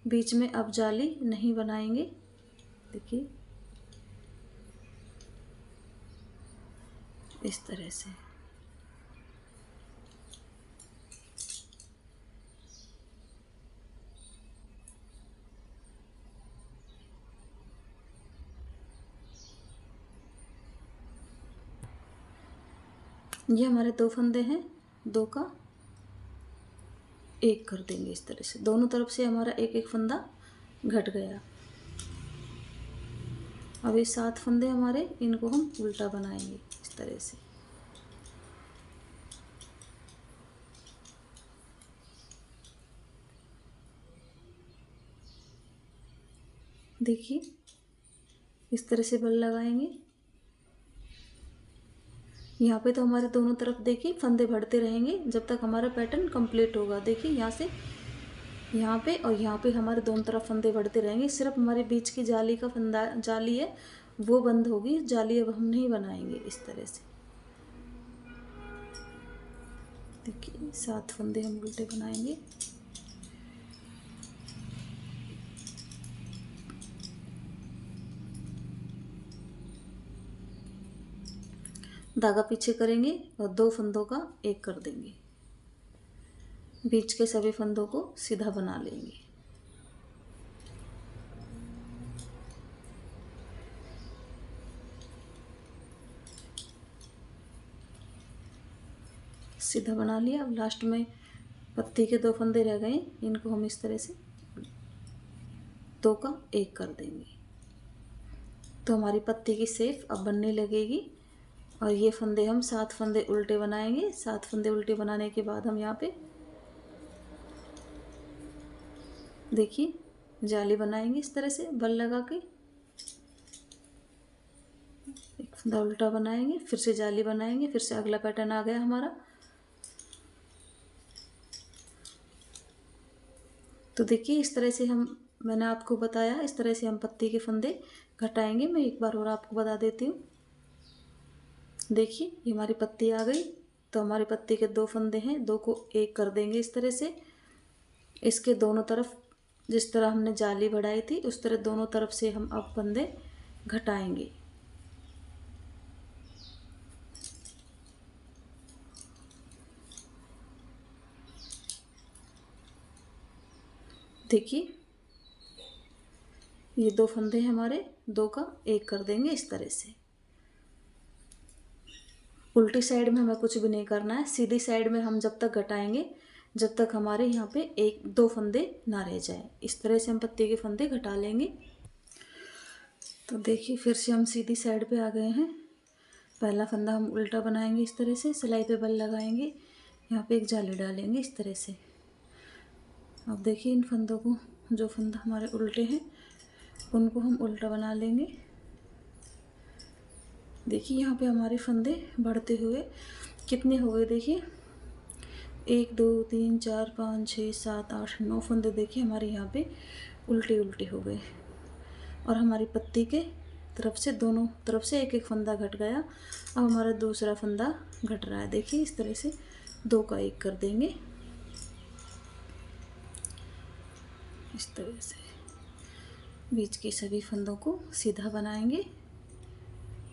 बीच में अब जाली नहीं बनाएंगे। देखिए इस तरह से। ये हमारे 2 फंदे हैं, 2 का 1 कर देंगे इस तरह से। दोनों तरफ से हमारा एक एक फंदा घट गया। अब ये 7 फंदे हमारे, इनको हम उल्टा बनाएंगे इस तरह से। देखिए इस तरह से बल लगाएंगे। यहाँ पे तो हमारे दोनों तरफ देखिए फंदे बढ़ते रहेंगे जब तक हमारा पैटर्न कंप्लीट होगा। देखिए यहाँ से यहाँ पे और यहाँ पे हमारे दोनों तरफ फंदे बढ़ते रहेंगे। सिर्फ हमारे बीच की जाली का फंदा जाली है वो बंद होगी, जाली अब हम नहीं बनाएंगे इस तरह से। देखिए 7 फंदे हम उल्टे बनाएंगे। धागा पीछे करेंगे और 2 फंदों का 1 कर देंगे। बीच के सभी फंदों को सीधा बना लेंगे। सीधा बना लिया। अब लास्ट में पत्ती के 2 फंदे रह गए, इनको हम इस तरह से 2 का 1 कर देंगे तो हमारी पत्ती की शेप अब बनने लगेगी। और ये फंदे हम 7 फंदे उल्टे बनाएंगे। 7 फंदे उल्टे बनाने के बाद हम यहाँ पे देखिए जाली बनाएंगे इस तरह से बल लगा के। एक फंदा उल्टा बनाएंगे, फिर से जाली बनाएंगे, फिर से अगला पैटर्न आ गया हमारा। तो देखिए इस तरह से मैंने आपको बताया, इस तरह से हम पत्ती के फंदे घटाएंगे। मैं एक बार और आपको बता देती हूँ। देखिए ये हमारी पत्ती आ गई, तो हमारी पत्ती के 2 फंदे हैं, 2 को एक कर देंगे इस तरह से। इसके दोनों तरफ जिस तरह हमने जाली बढ़ाई थी उस तरह दोनों तरफ से हम अब फंदे घटाएंगे। देखिए ये 2 फंदे हैं हमारे, 2 का एक कर देंगे इस तरह से। उल्टी साइड में हमें कुछ भी नहीं करना है, सीधी साइड में हम जब तक घटाएंगे जब तक हमारे यहाँ पे 1-2 फंदे ना रह जाए। इस तरह से हम पत्ती के फंदे घटा लेंगे। तो देखिए फिर से हम सीधी साइड पे आ गए हैं। पहला फंदा हम उल्टा बनाएंगे इस तरह से, सिलाई पे बल लगाएंगे, यहाँ पे एक जाली डालेंगे इस तरह से। अब देखिए इन फंदों को, जो फंदा हमारे उल्टे हैं उनको हम उल्टा बना लेंगे। देखिए यहाँ पे हमारे फंदे बढ़ते हुए कितने हो गए, देखिए 1 2 3 4 5 6 7 8 9 फंदे देखिए हमारे यहाँ पे उल्टे उल्टे हो गए। और हमारी पत्ती के तरफ से दोनों तरफ से एक एक फंदा घट गया। अब हमारा दूसरा फंदा घट रहा है। देखिए इस तरह से 2 का एक कर देंगे इस तरह से। बीच के सभी फंदों को सीधा बनाएंगे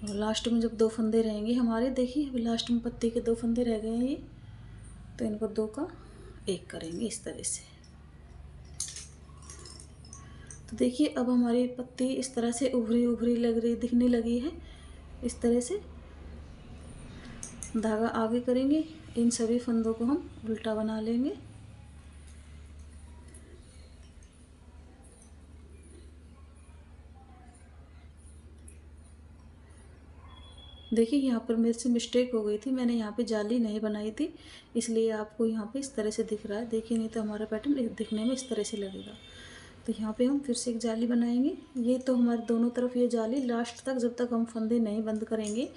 और लास्ट में जब 2 फंदे रहेंगे हमारे, देखिए अभी लास्ट में पत्ती के 2 फंदे रह गए हैं ये, तो इनको 2 का एक करेंगे इस तरह से। तो देखिए अब हमारी पत्ती इस तरह से उभरी उभरी लग रही, दिखने लगी है। इस तरह से धागा आगे करेंगे, इन सभी फंदों को हम उल्टा बना लेंगे। देखिए यहाँ पर मेरे से मिस्टेक हो गई थी, मैंने यहाँ पे जाली नहीं बनाई थी, इसलिए आपको यहाँ पे इस तरह से दिख रहा है। देखिए नहीं तो हमारा पैटर्न दिखने में इस तरह से लगेगा। तो यहाँ पे हम फिर से एक जाली बनाएंगे। ये तो हमारे दोनों तरफ ये जाली लास्ट तक, जब तक हम फंदे नहीं बंद करेंगे,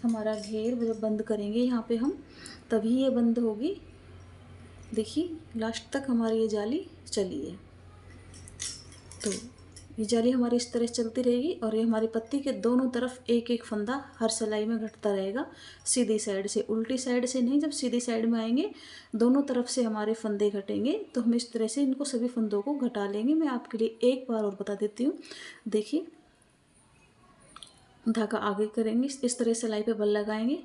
हमारा घेर जब बंद करेंगे यहाँ पे हम, तभी ये बंद होगी। देखिए लास्ट तक हमारी ये जाली चली है। तो ये जाली हमारी इस तरह चलती रहेगी और ये हमारी पत्ती के दोनों तरफ एक एक फंदा हर सिलाई में घटता रहेगा, सीधी साइड से, उल्टी साइड से नहीं। जब सीधी साइड में आएंगे दोनों तरफ से हमारे फंदे घटेंगे, तो हम इस तरह से इनको सभी फंदों को घटा लेंगे। मैं आपके लिए एक बार और बता देती हूँ। देखिए धागा आगे करेंगे, इस तरह सिलाई पे बल लगाएंगे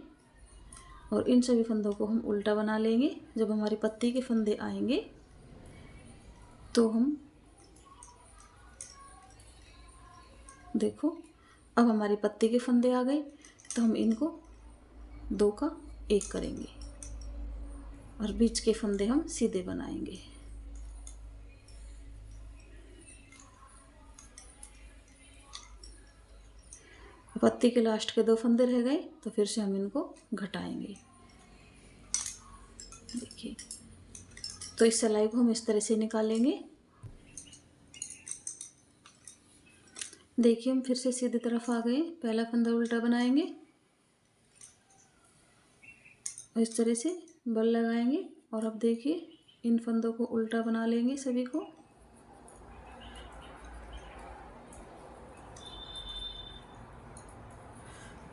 और इन सभी फंदों को हम उल्टा बना लेंगे। जब हमारी पत्ती के फंदे आएंगे तो हम, देखो अब हमारी पत्ती के फंदे आ गए, तो हम इनको 2 का एक करेंगे और बीच के फंदे हम सीधे बनाएंगे। पत्ती के लास्ट के 2 फंदे रह गए, तो फिर से हम इनको घटाएंगे। देखिए तो इस सिलाई को हम इस तरह से निकालेंगे। देखिए हम फिर से सीधी तरफ आ गए, पहला फंदा उल्टा बनाएंगे और इस तरह से बल लगाएंगे और अब देखिए इन फंदों को उल्टा बना लेंगे सभी को।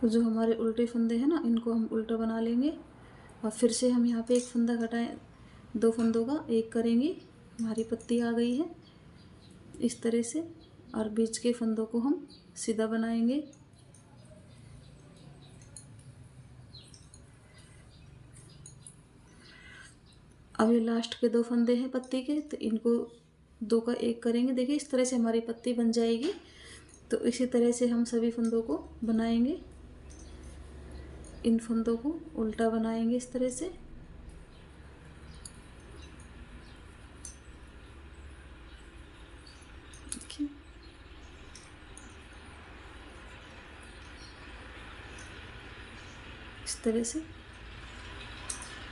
तो जो हमारे उल्टे फंदे हैं ना, इनको हम उल्टा बना लेंगे और फिर से हम यहाँ पे एक फंदा घटाएं, 2 फंदों का एक करेंगे। हमारी पत्ती आ गई है इस तरह से और बीच के फंदों को हम सीधा बनाएंगे। अब ये लास्ट के 2 फंदे हैं पत्ती के, तो इनको 2 का एक करेंगे। देखिए इस तरह से हमारी पत्ती बन जाएगी। तो इसी तरह से हम सभी फंदों को बनाएंगे, इन फंदों को उल्टा बनाएंगे इस तरह से। इस तरह से।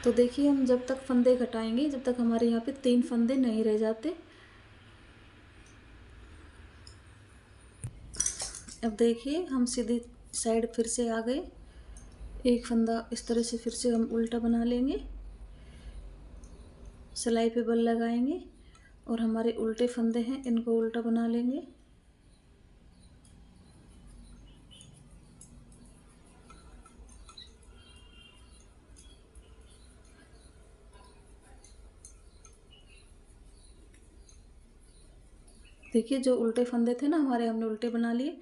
तो देखिए हम जब तक फंदे घटाएंगे, जब तक हमारे यहाँ पे 3 फंदे नहीं रह जाते। अब देखिए हम सीधी साइड फिर से आ गए, एक फंदा इस तरह से फिर से हम उल्टा बना लेंगे, सिलाई पे बल लगाएंगे और हमारे उल्टे फंदे हैं इनको उल्टा बना लेंगे। देखिए जो उल्टे फंदे थे ना हमारे, हमने उल्टे बना लिए।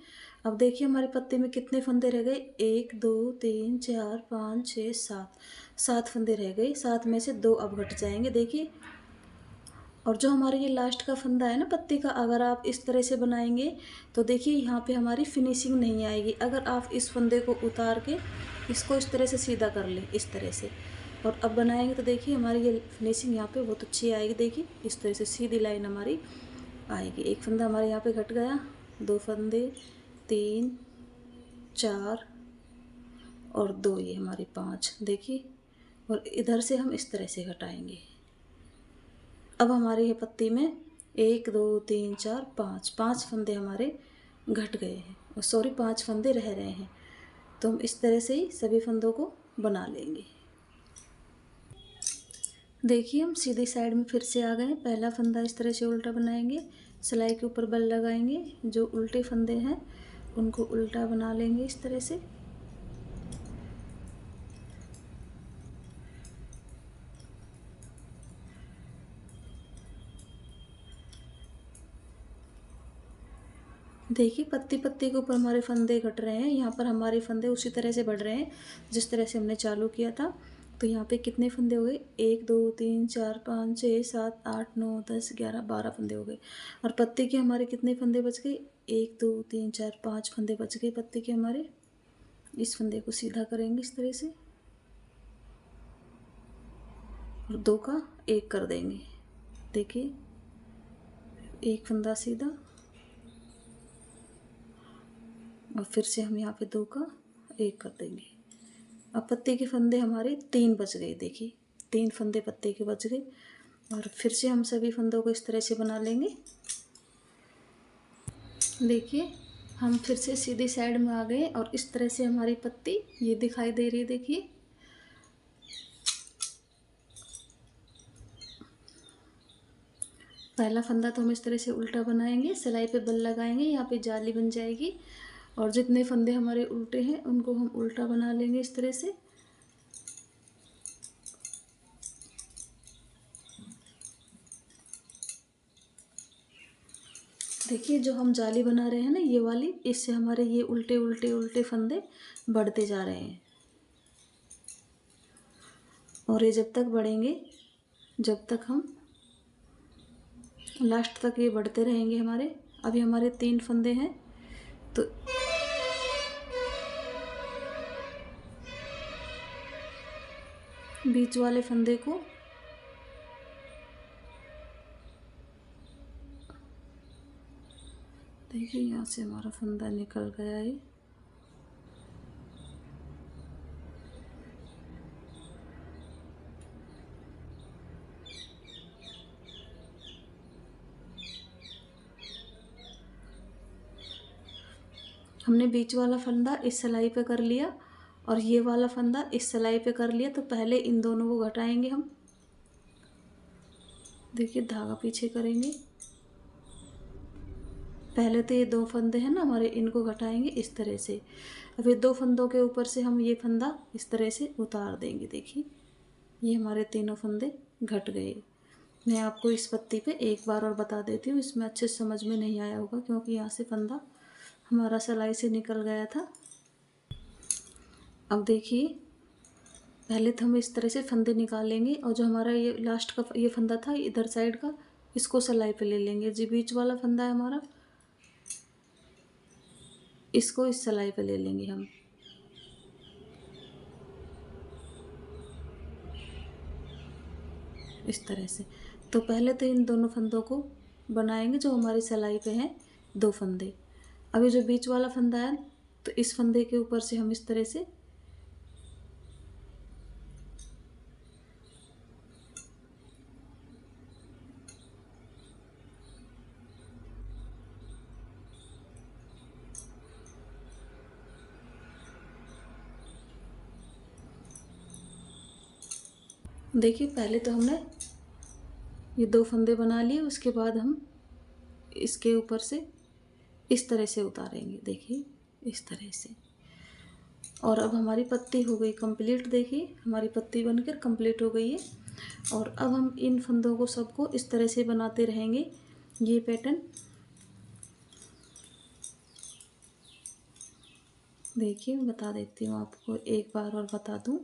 अब देखिए हमारे पत्ते में कितने फंदे रह गए, 1 2 3 4 5 6 7, 7 फंदे रह गए। 7 में से 2 अब घट जाएंगे देखिए। और जो हमारे ये लास्ट का फंदा है ना पत्ती का, अगर आप इस तरह से बनाएंगे तो देखिए यहाँ पे हमारी फिनिशिंग नहीं आएगी। अगर आप इस फंदे को उतार के इसको इस तरह से सीधा कर लें, इस तरह से, और अब बनाएंगे तो देखिए हमारी ये फिनिशिंग यहाँ पे बहुत अच्छी आएगी। देखिए इस तरह से सीधी लाइन हमारी आएगी। एक फंदा हमारे यहाँ पे घट गया, 2 फंदे, 3 4 और 2, ये हमारे 5 देखिए। और इधर से हम इस तरह से घटाएंगे। अब हमारे ये पत्ती में 1 2 3 4 5, 5 फंदे हमारे घट गए हैं, और सॉरी 5 फंदे रह रहे हैं। तो हम इस तरह से ही सभी फंदों को बना लेंगे। देखिए हम सीधी साइड में फिर से आ गए। पहला फंदा इस तरह से उल्टा बनाएंगे, सिलाई के ऊपर बल लगाएंगे, जो उल्टे फंदे हैं उनको उल्टा बना लेंगे इस तरह से। देखिए पत्ती पत्ती के ऊपर हमारे फंदे घट रहे हैं, यहाँ पर हमारे फंदे उसी तरह से बढ़ रहे हैं जिस तरह से हमने चालू किया था। तो यहाँ पे कितने फंदे हो गए, 1 2 3 4 5 6 7 8 9 10 11 12 फंदे हो गए। और पत्ती के हमारे कितने फंदे बच गए, 1 2 3 4 5 फंदे बच गए पत्ती के हमारे। इस फंदे को सीधा करेंगे इस तरह से, और 2 का 1 कर देंगे। देखिए एक फंदा सीधा, और फिर से हम यहाँ पे 2 का 1 कर देंगे। अब पत्ते के फंदे हमारे 3 बच गए। देखिए 3 फंदे पत्ते के बच गए। और फिर से हम सभी फंदों को इस तरह से बना लेंगे। देखिए हम फिर से सीधी साइड में आ गए, और इस तरह से हमारी पत्ती ये दिखाई दे रही है। देखिए पहला फंदा तो हम इस तरह से उल्टा बनाएंगे, सिलाई पे बल लगाएंगे, यहाँ पे जाली बन जाएगी। और जितने फंदे हमारे उल्टे हैं उनको हम उल्टा बना लेंगे इस तरह से। देखिए जो हम जाली बना रहे हैं ना ये वाली, इससे हमारे ये उल्टे उल्टे उल्टे फंदे बढ़ते जा रहे हैं, और ये जब तक बढ़ेंगे, जब तक हम लास्ट तक ये बढ़ते रहेंगे हमारे। अभी हमारे 3 फंदे हैं, तो बीच वाले फंदे को देखिए यहाँ से हमारा फंदा निकल गया है। हमने बीच वाला फंदा इस सिलाई पे कर लिया, और ये वाला फंदा इस सिलाई पे कर लिया। तो पहले इन दोनों को घटाएंगे हम। देखिए धागा पीछे करेंगे, पहले तो ये 2 फंदे हैं ना हमारे, इनको घटाएंगे इस तरह से। अब ये 2 फंदों के ऊपर से हम ये फंदा इस तरह से उतार देंगे। देखिए ये हमारे तीनों फंदे घट गए। मैं आपको इस पत्ती पे एक बार और बता देती हूँ, इसमें अच्छे से समझ में नहीं आया होगा क्योंकि यहाँ से फंदा हमारा सिलाई से निकल गया था। अब देखिए पहले तो हम इस तरह से फंदे निकालेंगे, और जो हमारा ये लास्ट का ये फंदा था इधर साइड का, इसको सिलाई पे ले लेंगे। जो बीच वाला फंदा है हमारा, इसको इस सिलाई पे ले लेंगे हम। इस तरह से। तो पहले तो इन दोनों फंदों को बनाएंगे जो हमारी सिलाई पे हैं 2 फंदे। अभी जो बीच वाला फंदा है, तो इस फंदे के ऊपर से हम इस तरह से देखिए पहले तो हमने ये 2 फंदे बना लिए, उसके बाद हम इसके ऊपर से इस तरह से उतारेंगे, देखिए इस तरह से। और अब हमारी पत्ती हो गई कंप्लीट, देखिए हमारी पत्ती बनकर कंप्लीट हो गई है। और अब हम इन फंदों को सबको इस तरह से बनाते रहेंगे ये पैटर्न। देखिए मैं बता देती हूँ आपको, एक बार और बता दूँ।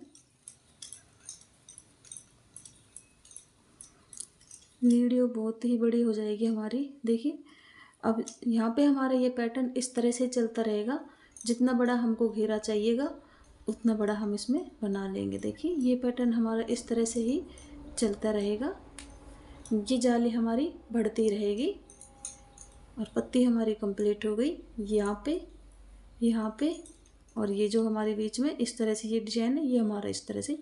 वीडियो बहुत ही बड़ी हो जाएगी हमारी। देखिए अब यहाँ पे हमारा ये पैटर्न इस तरह से चलता रहेगा, जितना बड़ा हमको घेरा चाहिएगा उतना बड़ा हम इसमें बना लेंगे। देखिए ये पैटर्न हमारा इस तरह से ही चलता रहेगा, ये जाली हमारी बढ़ती रहेगी। और पत्ती हमारी कंप्लीट हो गई यहाँ पे, यहाँ पे, और ये जो हमारे बीच में इस तरह से ये डिजाइन है, ये हमारा इस तरह से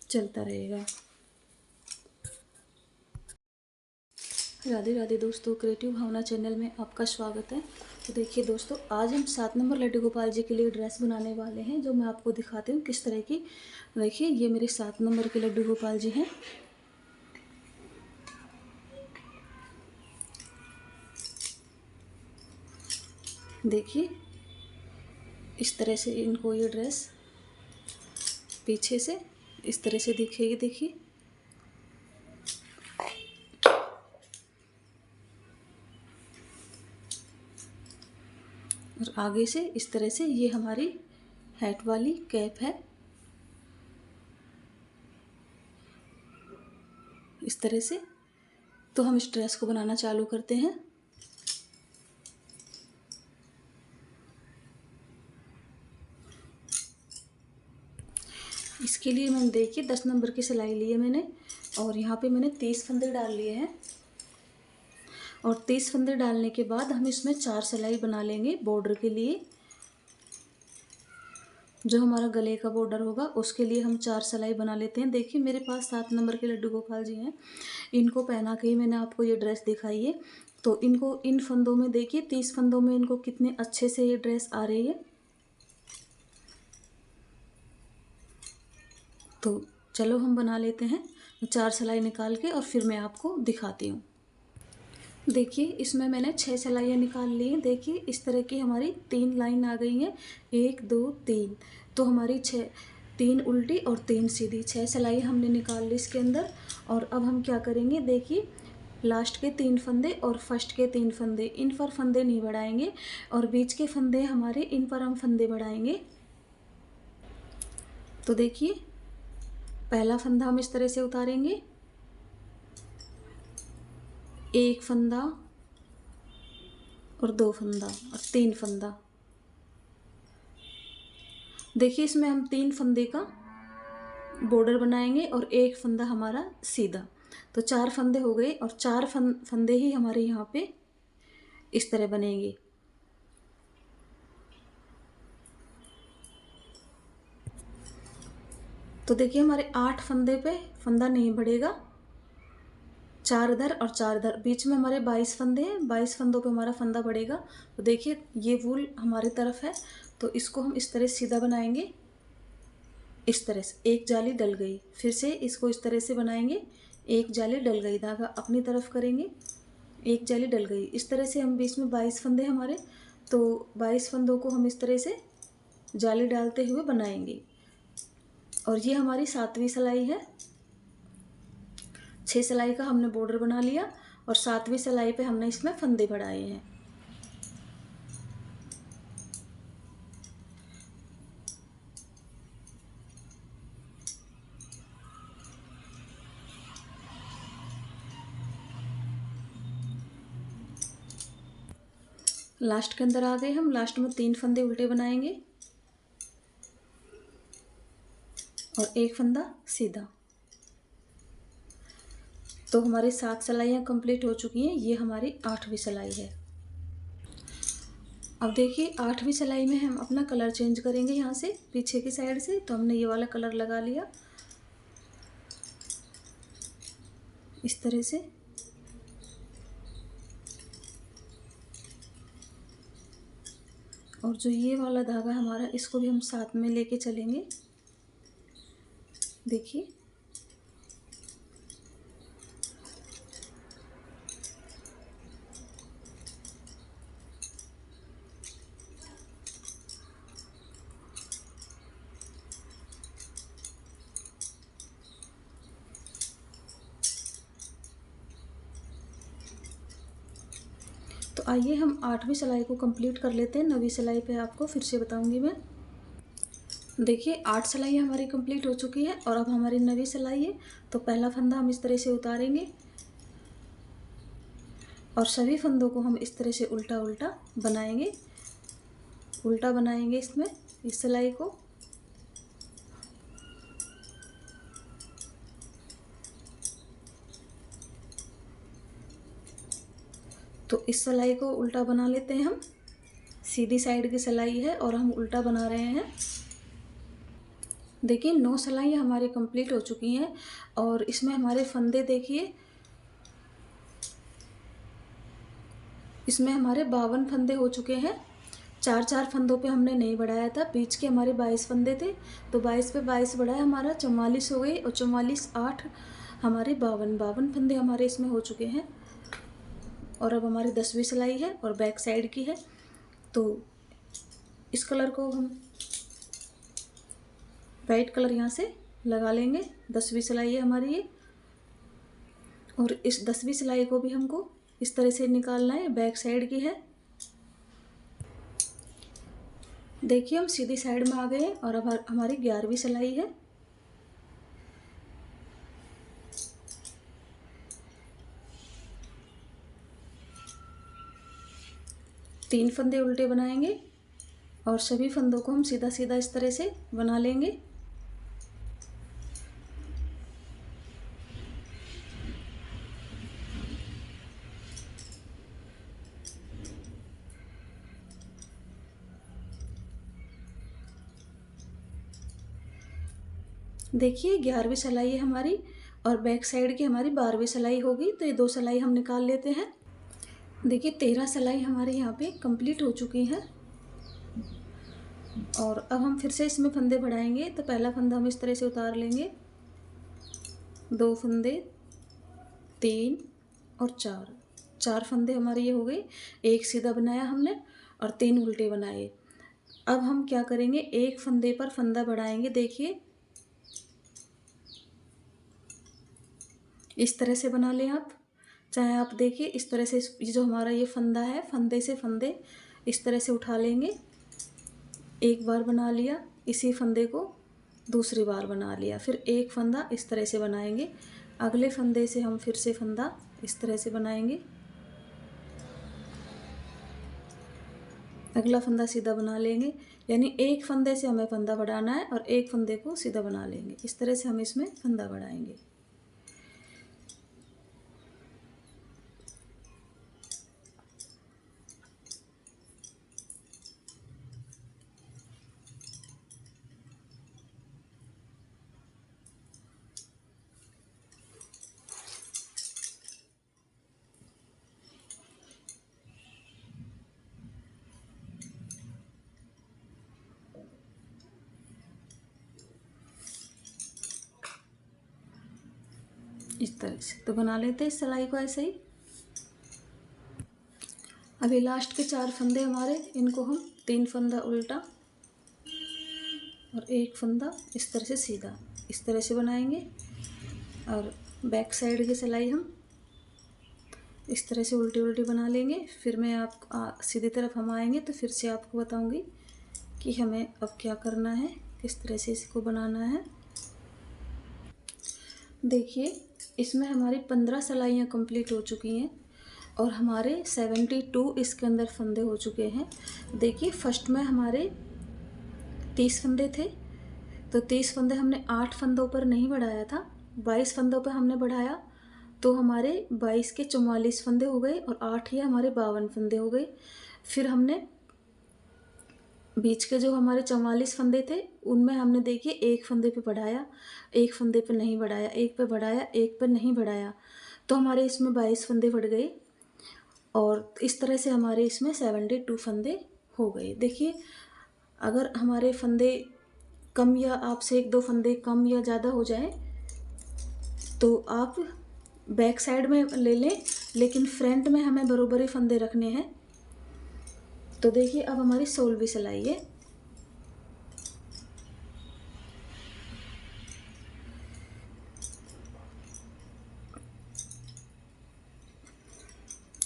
चलता रहेगा। राधे राधे दोस्तों, क्रिएटिव भावना चैनल में आपका स्वागत है। तो देखिए दोस्तों, आज हम 7 नंबर लड्डू गोपाल जी के लिए ड्रेस बनाने वाले हैं, जो मैं आपको दिखाती हूँ किस तरह की। देखिए ये मेरे 7 नंबर के लड्डू गोपाल जी हैं। देखिए इस तरह से इनको ये ड्रेस पीछे से इस तरह से दिखेगी। देखिए और आगे से इस तरह से ये हमारी हैट वाली कैप है, इस तरह से। तो हम इस ड्रेस को बनाना चालू करते हैं। इसके लिए मैंने देखिए 10 नंबर की सिलाई ली है मैंने, और यहाँ पे मैंने 30 फंदे डाल लिए हैं। और 30 फंदे डालने के बाद हम इसमें 4 सिलाई बना लेंगे बॉर्डर के लिए। जो हमारा गले का बॉर्डर होगा उसके लिए हम 4 सिलाई बना लेते हैं। देखिए मेरे पास 7 नंबर के लड्डू गोपाल जी हैं, इनको पहना के ही मैंने आपको ये ड्रेस दिखाई है। तो इनको इन फंदों में देखिए 30 फंदों में इनको कितने अच्छे से ये ड्रेस आ रही है। तो चलो हम बना लेते हैं 4 सिलाई निकाल के, और फिर मैं आपको दिखाती हूँ। देखिए इसमें मैंने 6 सिलाइयाँ निकाल ली हैं। देखिए इस तरह की हमारी 3 लाइन आ गई हैं, 1 2 3। तो हमारी 3 उल्टी और 3 सीधी, 6 सिलाई हमने निकाल ली इसके अंदर। और अब हम क्या करेंगे, देखिए लास्ट के 3 फंदे और फर्स्ट के 3 फंदे, इन पर फंदे नहीं बढ़ाएंगे, और बीच के फंदे हमारे, इन पर हम फंदे बढ़ाएंगे। तो देखिए पहला फंदा हम इस तरह से उतारेंगे, एक फंदा और 2 फंदा और 3 फंदा। देखिए इसमें हम 3 फंदे का बॉर्डर बनाएंगे और एक फंदा हमारा सीधा। तो 4 फंदे हो गए, और 4 फंदे ही हमारे यहाँ पे इस तरह बनेंगे। तो देखिए हमारे 8 फंदे पे फंदा नहीं बढ़ेगा, 4 इधर और 4 इधर, बीच में हमारे 22 फंदे हैं, 22 फंदों पे हमारा फंदा बढ़ेगा। तो देखिए ये वूल हमारी तरफ है, तो इसको हम इस तरह सीधा बनाएंगे, इस तरह से। एक जाली डल गई, फिर से इसको इस तरह से बनाएंगे, एक जाली डल गई, धागा अपनी तरफ करेंगे, एक जाली डल गई। इस तरह से हम बीच में 22 फंदे हमारे, तो 22 फंदों को हम इस तरह से जाली डालते हुए बनाएंगे। और ये हमारी 7वीं सिलाई है। 6 सिलाई का हमने बॉर्डर बना लिया, और 7वीं सिलाई पे हमने इसमें फंदे बढ़ाए हैं। लास्ट के अंदर आ गए हम, लास्ट में 3 फंदे उल्टे बनाएंगे और एक फंदा सीधा। तो हमारी 7 सिलाइयाँ कंप्लीट हो चुकी हैं, ये हमारी 8वीं सिलाई है। अब देखिए 8वीं सिलाई में हम अपना कलर चेंज करेंगे, यहाँ से पीछे की साइड से। तो हमने ये वाला कलर लगा लिया इस तरह से। और जो ये वाला धागा हमारा, इसको भी हम साथ में लेके चलेंगे। देखिए तो आइए हम 8वीं सिलाई को कंप्लीट कर लेते हैं। 9वीं सिलाई पे आपको फिर से बताऊंगी मैं। देखिए 8 सिलाई हमारी कंप्लीट हो चुकी है और अब हमारी 9वीं सिलाई है। तो पहला फंदा हम इस तरह से उतारेंगे और सभी फंदों को हम इस तरह से उल्टा उल्टा बनाएंगे, उल्टा बनाएंगे इसमें इस सिलाई को। तो इस सिलाई को उल्टा बना लेते हैं हम। सीधी साइड की सिलाई है और हम उल्टा बना रहे हैं। देखिए 9 सिलाई हमारी कंप्लीट हो चुकी हैं और इसमें हमारे फंदे देखिए, इसमें हमारे 52 फंदे हो चुके हैं। 4 फंदों पे हमने नहीं बढ़ाया था। बीच के हमारे 22 फंदे थे, तो 22 पे 22 बढ़ाया, हमारा 44 हो गई और 44 8 हमारे 52 फंदे हमारे इसमें हो चुके हैं। और अब हमारी 10वीं सिलाई है और बैक साइड की है। तो इस कलर को हम वाइट कलर यहाँ से लगा लेंगे। 10वीं सिलाई है हमारी ये। और इस 10वीं सिलाई को भी हमको इस तरह से निकालना है, बैक साइड की है। देखिए हम सीधी साइड में आ गए और अब हमारी 11वीं सिलाई है। तीन फंदे उल्टे बनाएंगे और सभी फंदों को हम सीधा सीधा इस तरह से बना लेंगे। देखिए 11वीं सिलाई है हमारी और बैक साइड की हमारी 12वीं सिलाई होगी। तो ये 2 सिलाई हम निकाल लेते हैं। देखिए 13 सिलाई हमारे यहाँ पे कंप्लीट हो चुकी है और अब हम फिर से इसमें फंदे बढ़ाएंगे। तो पहला फंदा हम इस तरह से उतार लेंगे, 2 फंदे, 3 और 4 फंदे हमारे ये हो गए। एक सीधा बनाया हमने और 3 उल्टे बनाए। अब हम क्या करेंगे, एक फंदे पर फंदा बढ़ाएंगे। देखिए इस तरह से बना लें आप, चाहे आप देखिए इस तरह से। ये जो हमारा ये फंदा है, फंदे से फंदे इस तरह से उठा लेंगे। एक बार बना लिया, इसी फंदे को दूसरी बार बना लिया, फिर एक फंदा इस तरह से बनाएंगे। अगले फंदे से हम फिर से फंदा इस तरह से बनाएंगे। अगला फंदा सीधा बना लेंगे, यानी एक फंदे से हमें फंदा बढ़ाना है और एक फंदे को सीधा बना लेंगे। इस तरह से हम इसमें फंदा बढ़ाएंगे। इस तरह से तो बना लेते हैं इस सिलाई को ऐसे ही। अभी लास्ट के 4 फंदे हमारे, इनको हम 3 फंदा उल्टा और एक फंदा इस तरह से सीधा इस तरह से बनाएंगे। और बैक साइड की सिलाई हम इस तरह से उल्टी उल्टी बना लेंगे। फिर मैं सीधी तरफ हम आएंगे तो फिर से आपको बताऊंगी कि हमें अब क्या करना है, किस तरह से इसको बनाना है। देखिए इसमें हमारी 15 सिलाइयाँ कंप्लीट हो चुकी हैं और हमारे 72 इसके अंदर फंदे हो चुके हैं। देखिए फर्स्ट में हमारे 30 फंदे थे, तो 30 फंदे हमने 8 फंदों पर नहीं बढ़ाया था, 22 फंदों पर हमने बढ़ाया। तो हमारे 22 के 44 फंदे हो गए और 8 ही हमारे 52 फंदे हो गए। फिर हमने बीच के जो हमारे 44 फंदे थे उनमें हमने देखिए एक फंदे पे बढ़ाया, एक फंदे पे नहीं बढ़ाया, एक पे बढ़ाया, एक पे नहीं बढ़ाया, तो हमारे इसमें 22 फंदे बढ़ गए और इस तरह से हमारे इसमें 72 फंदे हो गए। देखिए अगर हमारे फंदे कम या आपसे 1-2 फंदे कम या ज़्यादा हो जाए तो आप बैक साइड में ले लें, लेकिन फ्रंट में हमें बराबर ही फंदे रखने हैं। तो देखिए अब हमारी 16वीं सिलाई है।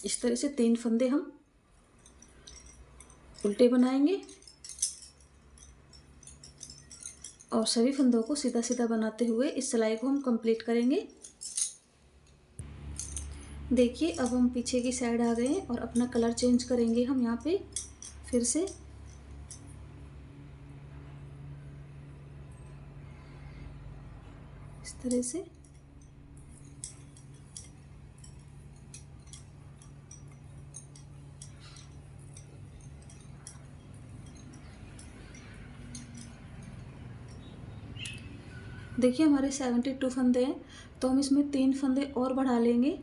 इस तरह से 3 फंदे हम उल्टे बनाएंगे और सभी फंदों को सीधा सीधा बनाते हुए इस सिलाई को हम कंप्लीट करेंगे। देखिए अब हम पीछे की साइड आ गए हैं और अपना कलर चेंज करेंगे हम यहाँ पे फिर से। इस तरह से देखिए हमारे 72 फंदे हैं, तो हम इसमें 3 फंदे और बढ़ा लेंगे।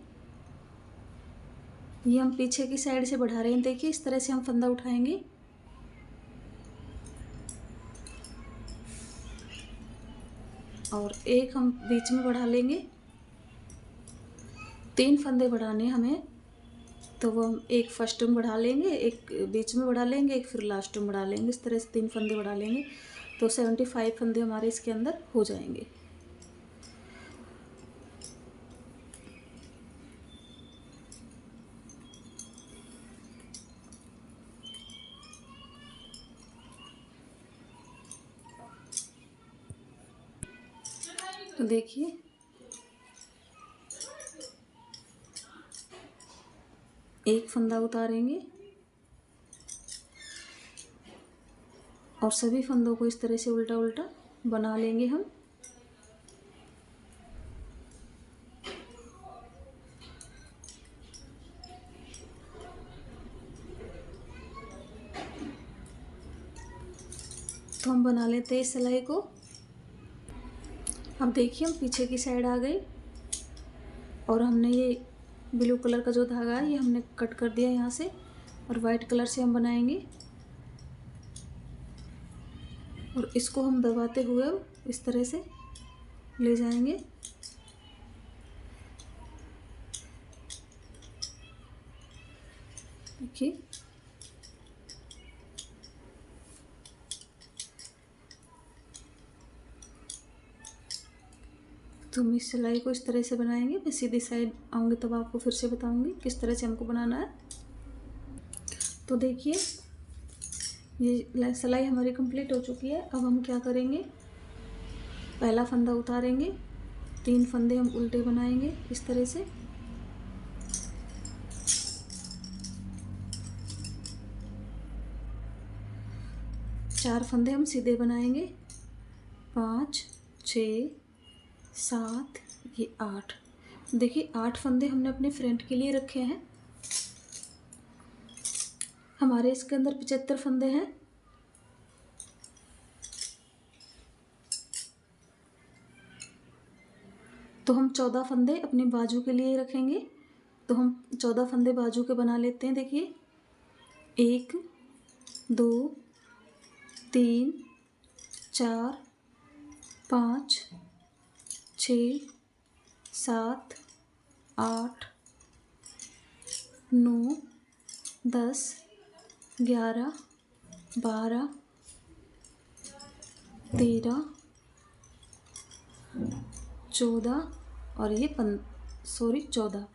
ये हम पीछे की साइड से बढ़ा रहे हैं। देखिए इस तरह से हम फंदा उठाएंगे और एक हम बीच में बढ़ा लेंगे। 3 फंदे बढ़ाने हमें, तो वो हम एक फर्स्ट में बढ़ा लेंगे, एक बीच में बढ़ा लेंगे, एक फिर लास्ट में बढ़ा लेंगे। इस तरह से 3 फंदे बढ़ा लेंगे तो 75 फंदे हमारे इसके अंदर हो जाएंगे। तो देखिए एक फंदा उतारेंगे और सभी फंदों को इस तरह से उल्टा उल्टा बना लेंगे हम। तो हम बना लेते हैं इस सिलाई को। अब देखिए हम पीछे की साइड आ गए और हमने ये ब्लू कलर का जो धागा है ये हमने कट कर दिया यहाँ से और वाइट कलर से हम बनाएंगे और इसको हम दबाते हुए इस तरह से ले जाएंगे। देखिए तो हम इस सिलाई को इस तरह से बनाएंगे। मैं सीधी साइड आऊँगी तब आपको फिर से बताऊँगी किस तरह से हमको बनाना है। तो देखिए ये सिलाई हमारी कंप्लीट हो चुकी है। अब हम क्या करेंगे, पहला फंदा उतारेंगे, 3 फंदे हम उल्टे बनाएंगे इस तरह से। चार फंदे हम सीधे बनाएंगे, 5 6 7 ये 8। देखिए 8 फंदे हमने अपने फ्रंट के लिए रखे हैं। हमारे इसके अंदर 75 फंदे हैं। तो हम 14 फंदे अपने बाजू के लिए रखेंगे। तो हम 14 फंदे बाजू के बना लेते हैं। देखिए 1 2 3 4 5 6 7 8 9 10 11 12 13 14 और ये 14।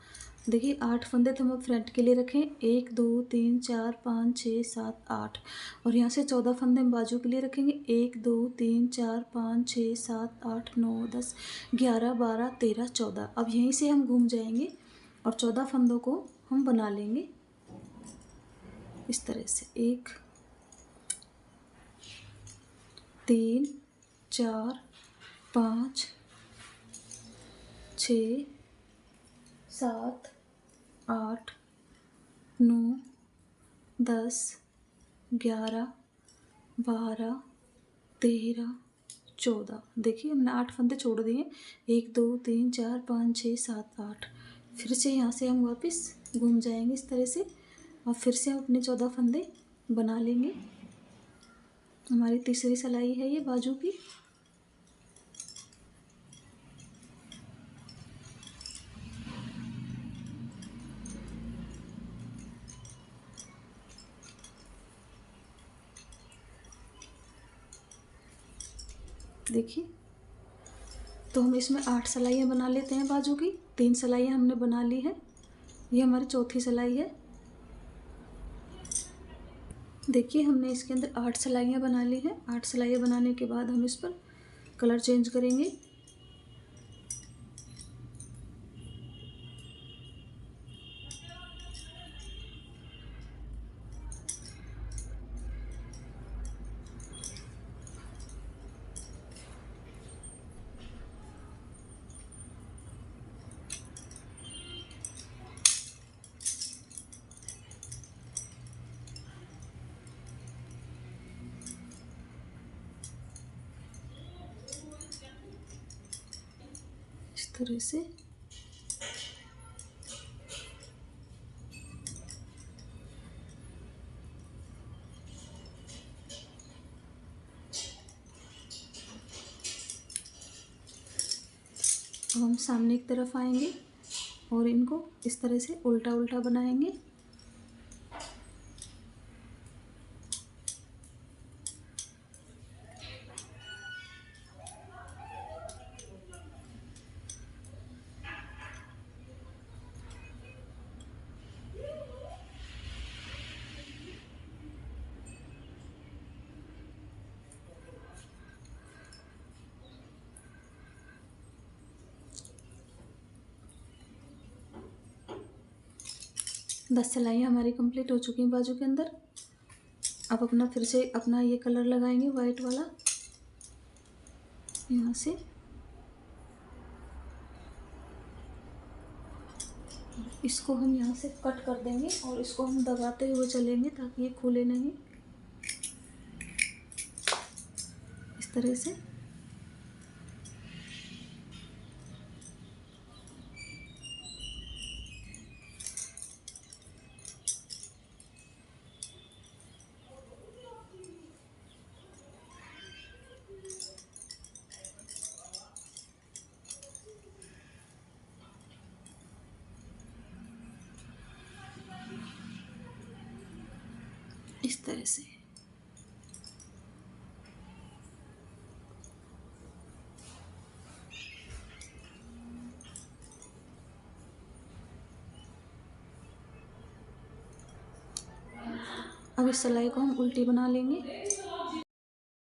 देखिए 8 फंदे तो हम फ्रंट के लिए रखें, 1 2 3 4 5 6 7 8 और यहाँ से 14 फंदे हम बाजू के लिए रखेंगे, 1 2 3 4 5 6 7 8 9 10 11 12 13 14। अब यहीं से हम घूम जाएंगे और 14 फंदों को हम बना लेंगे इस तरह से। 1 3 4 5 6 7 8 9 10 11 12 13 14। देखिए हमने 8 फंदे छोड़ दिए, 1 2 3 4 5 6 7 8। फिर से यहाँ से हम वापस घूम जाएंगे इस तरह से और फिर से हम अपने 14 फंदे बना लेंगे। हमारी तीसरी सिलाई है ये बाजू की। देखिए तो हम इसमें 8 सिलाइयाँ बना लेते हैं बाजू की। 3 सिलाइयाँ हमने बना ली है, ये हमारी चौथी सिलाई है। देखिए हमने इसके अंदर 8 सिलाइयाँ बना ली हैं। 8 सिलाइयाँ बनाने के बाद हम इस पर कलर चेंज करेंगे। इस तरह से अब हम सामने की तरफ आएंगे और इनको इस तरह से उल्टा उल्टा बनाएंगे। दस सिलाइयाँ हमारी कंप्लीट हो चुकी हैं बाजू के अंदर। अब अपना फिर से अपना ये कलर लगाएंगे वाइट वाला यहाँ से। इसको हम यहाँ से कट कर देंगे और इसको हम दबाते हुए चलेंगे ताकि ये खुले नहीं। इस तरह से इस तरह से अब इस सिलाई को हम उल्टी बना लेंगे।